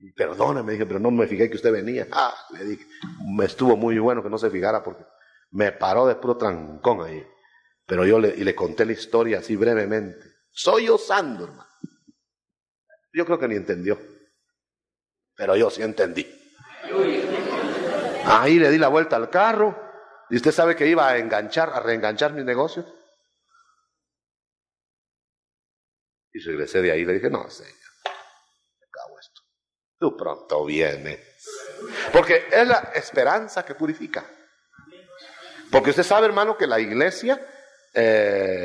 Y perdona, me dije, pero no me fijé que usted venía. Le dije, me estuvo muy bueno que no se fijara porque me paró de puro trancón ahí, pero yo le conté la historia así brevemente. Soy osando, hermano. Yo creo que ni entendió, pero yo sí entendí. Ahí le di la vuelta al carro, y usted sabe que iba a reenganchar mi negocio. Y regresé de ahí y le dije, no, Señor, me cago esto. Tú pronto vienes. Porque es la esperanza que purifica. Porque usted sabe, hermano, que la iglesia,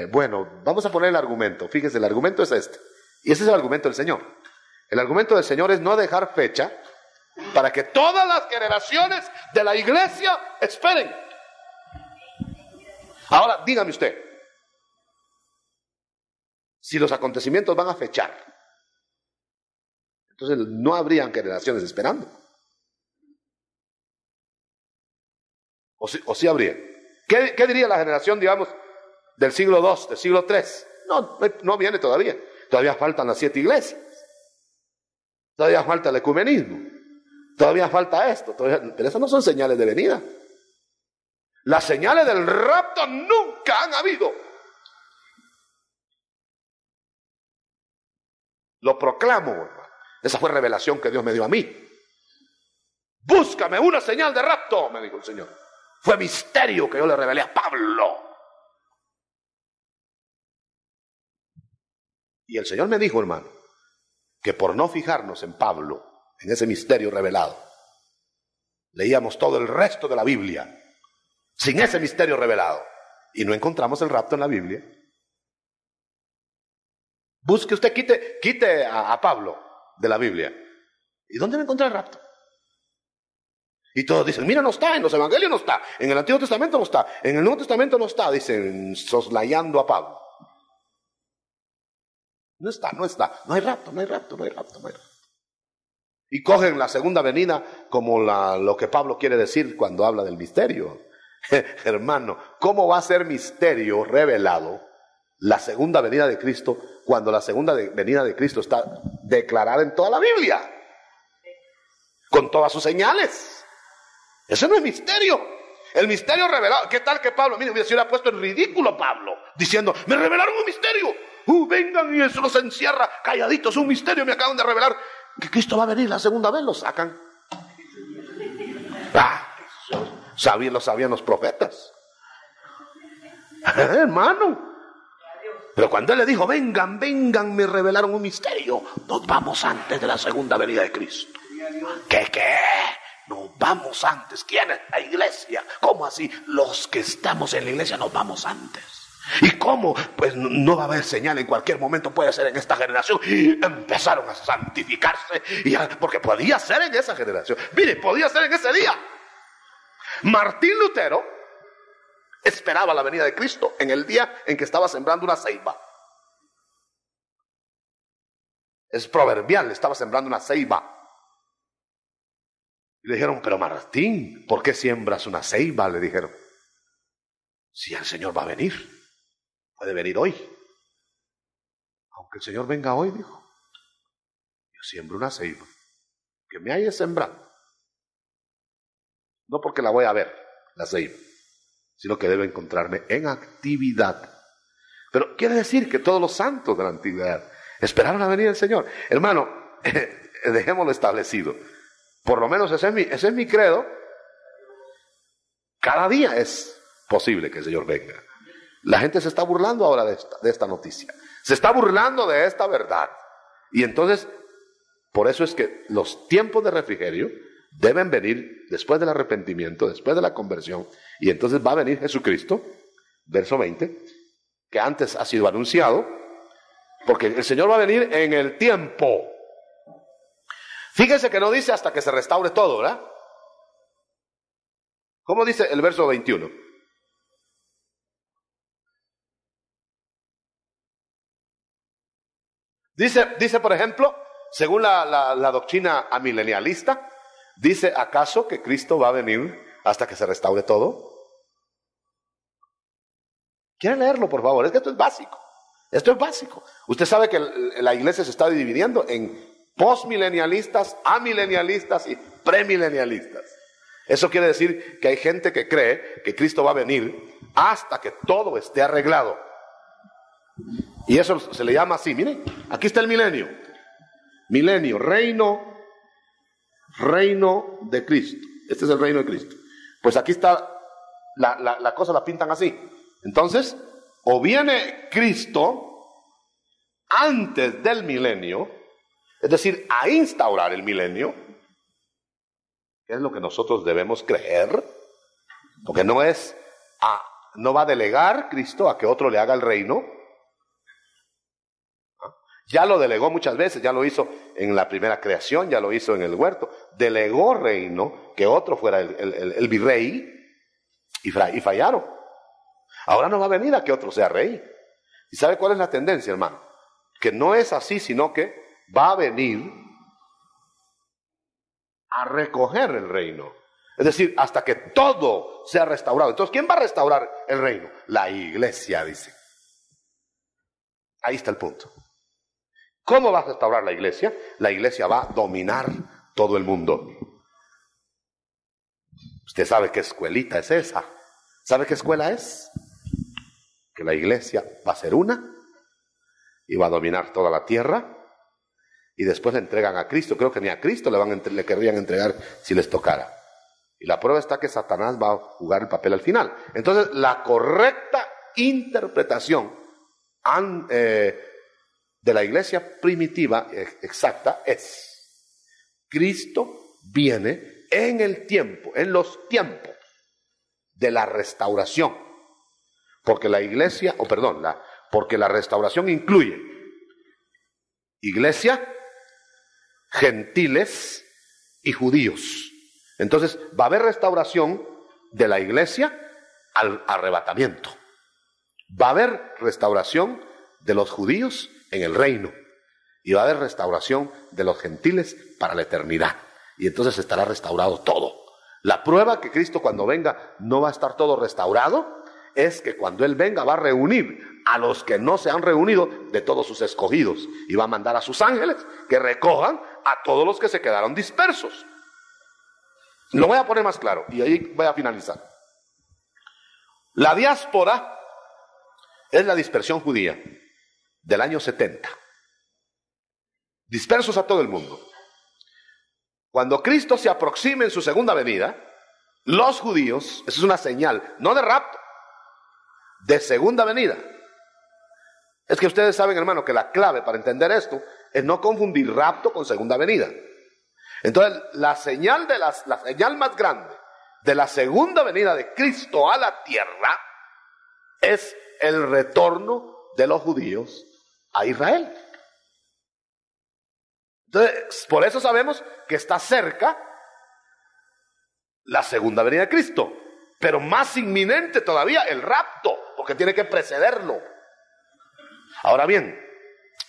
bueno, vamos a poner el argumento. Fíjese, el argumento es este. Y ese es el argumento del Señor. El argumento del Señor es no dejar fecha para que todas las generaciones de la iglesia esperen. Ahora, dígame usted, si los acontecimientos van a fechar, entonces no habrían generaciones esperando. ¿O sí habría? ¿Qué diría la generación, digamos, del siglo II, del siglo III? No viene todavía. Todavía faltan las 7 iglesias. Todavía falta el ecumenismo. Todavía falta esto. Pero esas no son señales de venida. Las señales del rapto nunca han habido. Lo proclamo, hermano. Esa fue revelación que Dios me dio a mí. Búscame una señal de rapto, me dijo el Señor. Fue misterio que yo le revelé a Pablo. Y el Señor me dijo, hermano, que por no fijarnos en Pablo, en ese misterio revelado. Leíamos todo el resto de la Biblia sin ese misterio revelado y no encontramos el rapto en la Biblia. Busque usted, quite a Pablo de la Biblia. ¿Y dónde va a encontrar el rapto? Y todos dicen, mira, no está, en los evangelios no está, en el Antiguo Testamento no está, en el Nuevo Testamento no está, dicen, soslayando a Pablo. No está, no hay rapto, no hay rapto, no hay rapto, no hay rapto. Y cogen la segunda venida como lo que Pablo quiere decir cuando habla del misterio. Hermano, ¿cómo va a ser misterio revelado la segunda venida de Cristo cuando la segunda venida de Cristo está declarada en toda la Biblia? Con todas sus señales. Ese no es misterio. El misterio revelado. ¿Qué tal que Pablo, mire, se hubiera puesto en ridículo Pablo, diciendo, me revelaron un misterio. Vengan y eso los encierra calladitos, un misterio me acaban de revelar. Que Cristo va a venir la segunda vez, lo sacan. Lo sabían los profetas. Hermano. Pero cuando él le dijo, vengan, me revelaron un misterio. Nos vamos antes de la segunda venida de Cristo. ¿Qué? Nos vamos antes. ¿Quién es? La iglesia. ¿Cómo así? Los que estamos en la iglesia nos vamos antes. ¿Y cómo? Pues no va a haber señal, en cualquier momento puede ser en esta generación. Y empezaron a santificarse, porque podía ser en esa generación. Mire, podía ser en ese día. Martín Lutero esperaba la venida de Cristo en el día en que estaba sembrando una ceiba. Es proverbial, estaba sembrando una ceiba. Y le dijeron, pero Martín, ¿por qué siembras una ceiba? Le dijeron, si el Señor va a venir. Puede venir hoy. Aunque el Señor venga hoy, dijo, yo siembro una ceiba que me haya sembrado. No porque la voy a ver, la ceiba, sino que debe encontrarme en actividad. Pero quiere decir que todos los santos de la antigüedad esperaron la venida del Señor. Hermano, dejémoslo establecido. Por lo menos ese es mi credo. Cada día es posible que el Señor venga. La gente se está burlando ahora de esta noticia. Se está burlando de esta verdad. Y entonces, por eso es que los tiempos de refrigerio deben venir después del arrepentimiento, después de la conversión. Y entonces va a venir Jesucristo, verso 20, que antes ha sido anunciado, porque el Señor va a venir en el tiempo. Fíjense que no dice hasta que se restaure todo, ¿verdad? ¿Cómo dice el verso 21? Dice, por ejemplo, según la doctrina amilenialista, dice, ¿acaso que Cristo va a venir hasta que se restaure todo? ¿Quieren leerlo, por favor? Es que esto es básico. Esto es básico. Usted sabe que la iglesia se está dividiendo en postmilenialistas, amilenialistas y premilenialistas. Eso quiere decir que hay gente que cree que Cristo va a venir hasta que todo esté arreglado. Y eso se le llama así, miren, aquí está el milenio. Milenio, reino de Cristo. Este es el reino de Cristo. Pues aquí está, la cosa la pintan así. Entonces, o viene Cristo antes del milenio, es decir, a instaurar el milenio, que es lo que nosotros debemos creer, porque no va a delegar Cristo a que otro le haga el reino. Ya lo delegó muchas veces, ya lo hizo en la primera creación, ya lo hizo en el huerto. Delegó reino, que otro fuera el virrey, y fallaron. Ahora no va a venir a que otro sea rey. ¿Y sabe cuál es la tendencia, hermano? Que no es así, sino que va a venir a recoger el reino. Es decir, hasta que todo sea restaurado. Entonces, ¿quién va a restaurar el reino? La iglesia, dice. Ahí está el punto. ¿Cómo va a restaurar la iglesia? La iglesia va a dominar todo el mundo. Usted sabe qué escuelita es esa. ¿Sabe qué escuela es? Que la iglesia va a ser una y va a dominar toda la tierra y después le entregan a Cristo. Creo que ni a Cristo le querrían entregar si les tocara. Y la prueba está que Satanás va a jugar el papel al final. Entonces, la correcta interpretación de la iglesia primitiva exacta es Cristo viene en el tiempo, en los tiempos de la restauración. Porque la iglesia, porque la restauración incluye iglesia, gentiles y judíos. Entonces va a haber restauración de la iglesia al arrebatamiento. Va a haber restauración de los judíos en el reino. Y va a haber restauración de los gentiles para la eternidad. Y entonces estará restaurado todo. La prueba que Cristo cuando venga no va a estar todo restaurado es que cuando Él venga va a reunir a los que no se han reunido de todos sus escogidos. Y va a mandar a sus ángeles que recojan a todos los que se quedaron dispersos. Lo voy a poner más claro y ahí voy a finalizar. La diáspora es la dispersión judía del año 70. Dispersos a todo el mundo. Cuando Cristo se aproxime en su segunda venida, los judíos, eso es una señal, no de rapto, de segunda venida. Es que ustedes saben, hermano, que la clave para entender esto es no confundir rapto con segunda venida. Entonces, la señal más grande de la segunda venida de Cristo a la tierra es el retorno de los judíos a Israel. Entonces, por eso sabemos que está cerca la segunda venida de Cristo, pero más inminente todavía el rapto, porque tiene que precederlo. Ahora bien,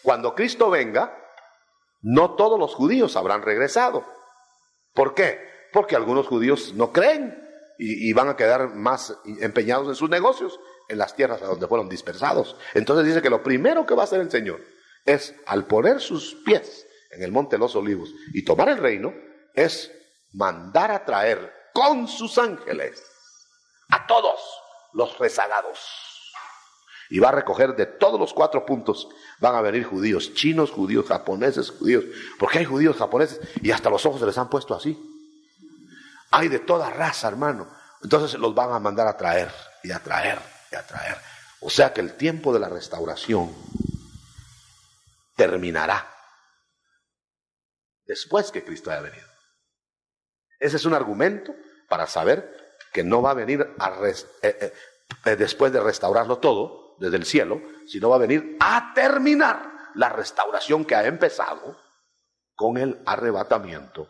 cuando Cristo venga, no todos los judíos habrán regresado. ¿Por qué? Porque algunos judíos no creen y van a quedar más empeñados en sus negocios en las tierras a donde fueron dispersados. Entonces dice que lo primero que va a hacer el Señor es, al poner sus pies en el monte de los olivos y tomar el reino, es mandar a traer con sus ángeles a todos los rezagados. Y va a recoger de todos los 4 puntos, van a venir judíos, chinos, judíos, japoneses, judíos, porque hay judíos japoneses y hasta los ojos se les han puesto así. Hay de toda raza, hermano. Entonces los van a mandar a traer y a traer y a traer. O sea que el tiempo de la restauración terminará después que Cristo haya venido. Ese es un argumento para saber que no va a venir después de restaurarlo todo desde el cielo, sino va a venir a terminar la restauración que ha empezado con el arrebatamiento,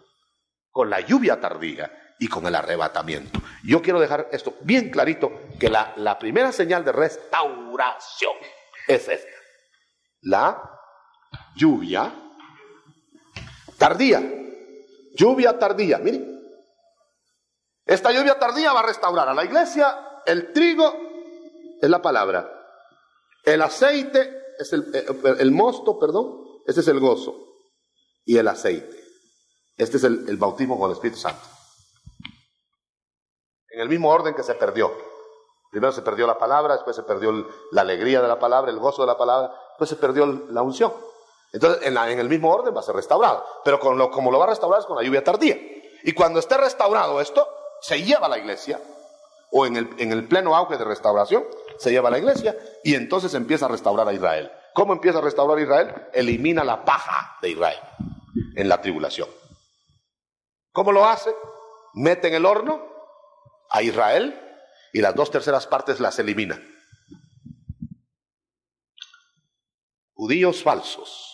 con la lluvia tardía y con el arrebatamiento. Yo quiero dejar esto bien clarito, que la primera señal de restauración es esta: la lluvia tardía. Lluvia tardía, miren. Esta lluvia tardía va a restaurar a la iglesia. El trigo es la palabra. El aceite es el mosto, este es el gozo. Y el aceite. Este es el bautismo con el Espíritu Santo. En el mismo orden que se perdió. Primero se perdió la palabra, después se perdió la alegría de la palabra, el gozo de la palabra, después se perdió la unción. Entonces, en el mismo orden va a ser restaurado. Pero como lo va a restaurar es con la lluvia tardía. Y cuando esté restaurado esto, se lleva a la iglesia, o en el pleno auge de restauración, se lleva a la iglesia, y entonces empieza a restaurar a Israel. ¿Cómo empieza a restaurar a Israel? Elimina la paja de Israel en la tribulación. ¿Cómo lo hace? Mete en el horno a Israel y las 2/3 partes las elimina. Judíos falsos.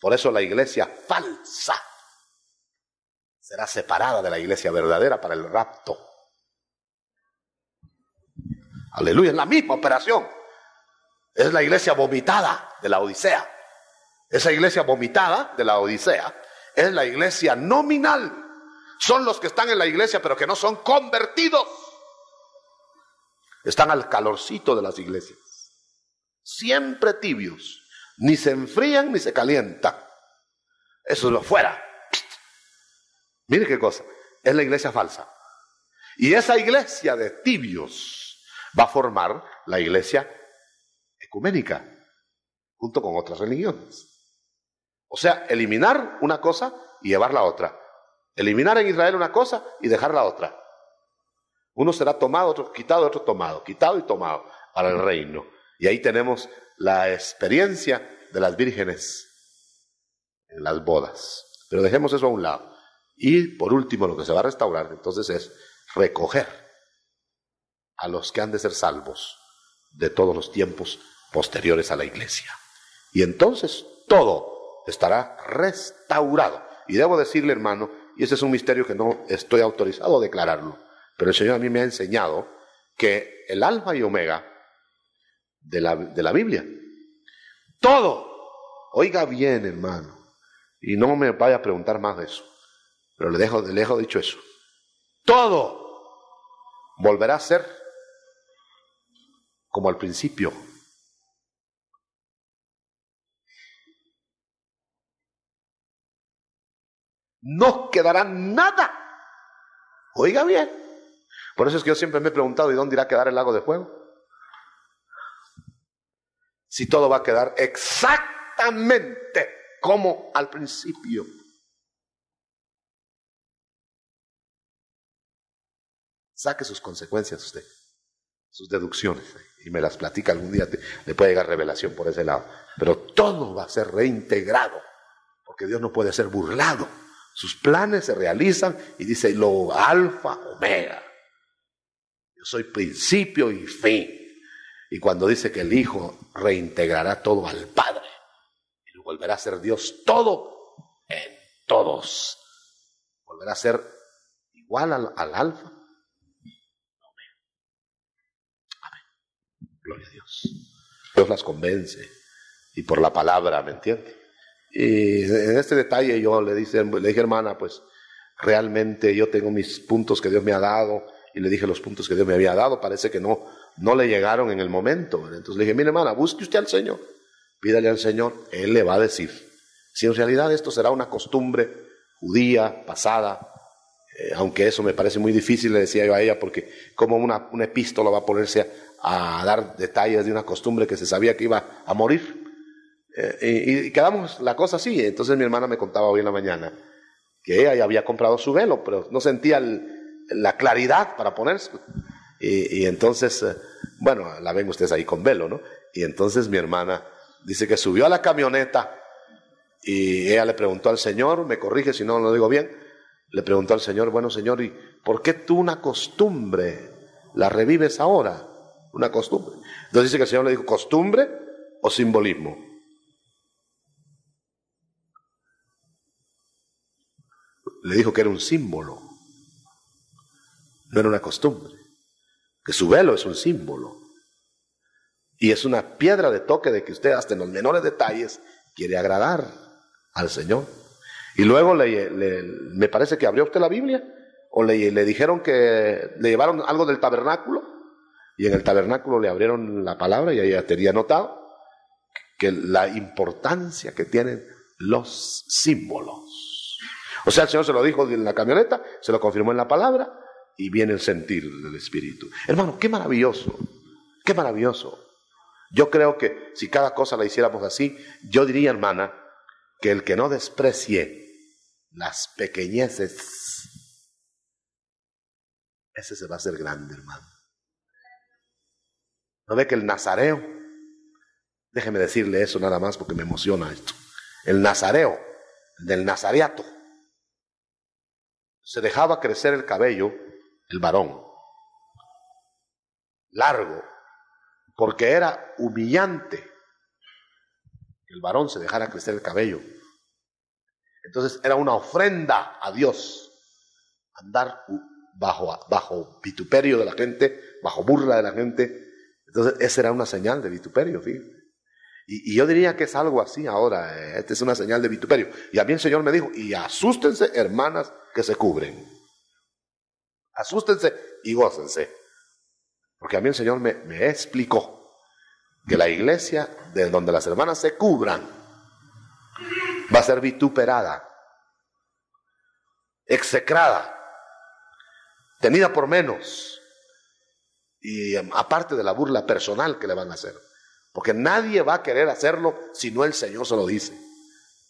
Por eso la iglesia falsa será separada de la iglesia verdadera para el rapto. Aleluya, es la misma operación. Es la iglesia vomitada de la Odisea. Esa iglesia vomitada de la Odisea es la iglesia nominal. Son los que están en la iglesia pero que no son convertidos. Están al calorcito de las iglesias. Siempre tibios. Ni se enfrían ni se calientan. Eso es lo fuera. Mire qué cosa. Es la iglesia falsa. Y esa iglesia de tibios va a formar la iglesia ecuménica, junto con otras religiones. O sea, eliminar una cosa y llevar la otra. Eliminar en Israel una cosa y dejar la otra. Uno será tomado, otro quitado, otro tomado. Quitado y tomado para el reino. Y ahí tenemos la experiencia de las vírgenes en las bodas. Pero dejemos eso a un lado. Y por último, lo que se va a restaurar entonces es recoger a los que han de ser salvos de todos los tiempos posteriores a la iglesia. Y entonces todo estará restaurado. Y debo decirle, hermano, y ese es un misterio que no estoy autorizado a declararlo, pero el Señor a mí me ha enseñado que el alfa y omega de la Biblia, todo, oiga bien, hermano, y no me vaya a preguntar más de eso, pero le dejo dicho eso, todo volverá a ser como al principio. No quedará nada. Oiga bien. Por eso es que yo siempre me he preguntado, ¿y dónde irá a quedar el lago de fuego? Si todo va a quedar exactamente como al principio. Saque sus consecuencias usted, sus deducciones, y me las platica algún día, le puede llegar revelación por ese lado. Pero todo va a ser reintegrado, porque Dios no puede ser burlado. Sus planes se realizan y dice, lo alfa, omega. Yo soy principio y fin. Y cuando dice que el Hijo reintegrará todo al Padre, y volverá a ser Dios todo en todos. Volverá a ser igual al alfa. Amén. Gloria a Dios. Dios las convence. Y por la palabra, ¿me entiende? Y en este detalle yo le dije, hermana, pues realmente yo tengo mis puntos que Dios me ha dado, y le dije los puntos que Dios me había dado, parece que no le llegaron en el momento. Entonces le dije, mire hermana, busque usted al Señor, pídale al Señor, Él le va a decir si en realidad esto será una costumbre judía, pasada, aunque eso me parece muy difícil, le decía yo a ella, porque como una epístola va a ponerse a dar detalles de una costumbre que se sabía que iba a morir. Y quedamos la cosa así. Entonces mi hermana me contaba hoy en la mañana que ella ya había comprado su velo, pero no sentía la claridad para ponerse. Y entonces, bueno, la ven ustedes ahí con velo, ¿no? Y entonces mi hermana dice que subió a la camioneta y ella le preguntó al Señor, me corrige si no lo digo bien, le preguntó al Señor, bueno Señor, ¿y por qué tú una costumbre la revives ahora? Una costumbre. Entonces dice que el Señor le dijo, ¿costumbre o simbolismo? Le dijo que era un símbolo, no era una costumbre, que su velo es un símbolo y es una piedra de toque de que usted hasta en los menores detalles quiere agradar al Señor. Y luego me parece que abrió usted la Biblia o le dijeron que le llevaron algo del tabernáculo, y en el tabernáculo le abrieron la palabra y ella tenía notado que la importancia que tienen los símbolos. O sea, el Señor se lo dijo en la camioneta, se lo confirmó en la palabra, y viene el sentir del Espíritu. Hermano, qué maravilloso, qué maravilloso. Yo creo que si cada cosa la hiciéramos así, yo diría, hermana, que el que no desprecie las pequeñeces, ese se va a hacer grande, hermano. ¿No ve que el nazareo? Déjeme decirle eso nada más porque me emociona esto. El nazareo, del nazareato, se dejaba crecer el cabello, el varón, largo, porque era humillante que el varón se dejara crecer el cabello. Entonces era una ofrenda a Dios andar bajo vituperio de la gente, bajo burla de la gente. Entonces esa era una señal de vituperio, fíjate. Y yo diría que es algo así ahora, esta es una señal de vituperio. Y a mí el Señor me dijo, y asústense, hermanas que se cubren. Asústense y gócense. Porque a mí el Señor me explicó que la iglesia de donde las hermanas se cubran va a ser vituperada, execrada, tenida por menos, y aparte de la burla personal que le van a hacer. Porque nadie va a querer hacerlo si no el Señor se lo dice.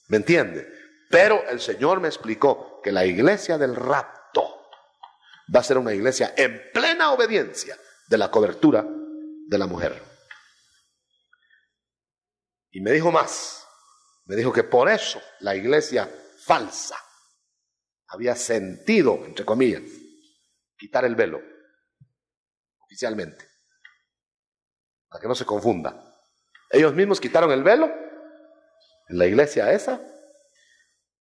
¿Me entiende? Pero el Señor me explicó que la iglesia del rapto va a ser una iglesia en plena obediencia de la cobertura de la mujer. Y me dijo más. Me dijo que por eso la iglesia falsa había sentido, entre comillas, quitar el velo oficialmente, para que no se confunda. Ellos mismos quitaron el velo en la iglesia esa,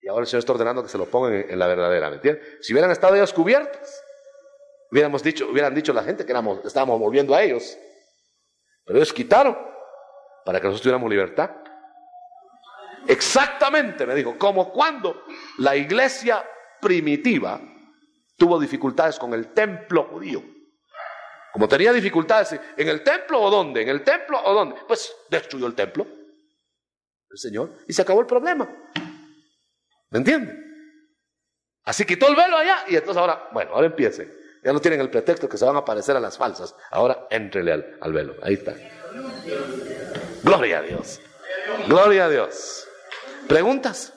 y ahora el Señor está ordenando que se lo pongan en la verdadera, ¿me entiendes? Si hubieran estado ellos cubiertos, hubieran dicho la gente que estábamos volviendo a ellos, pero ellos quitaron para que nosotros tuviéramos libertad. Exactamente, me dijo, como cuando la iglesia primitiva tuvo dificultades con el templo judío. Como tenía dificultades en el templo o dónde, en el templo o dónde, pues destruyó el templo el Señor y se acabó el problema. ¿Me entiende? Así quitó el velo allá y entonces ahora empiece. Ya no tienen el pretexto que se van a parecer a las falsas. Ahora éntrele al velo. Ahí está. Gloria a Dios. Gloria a Dios. ¿Preguntas?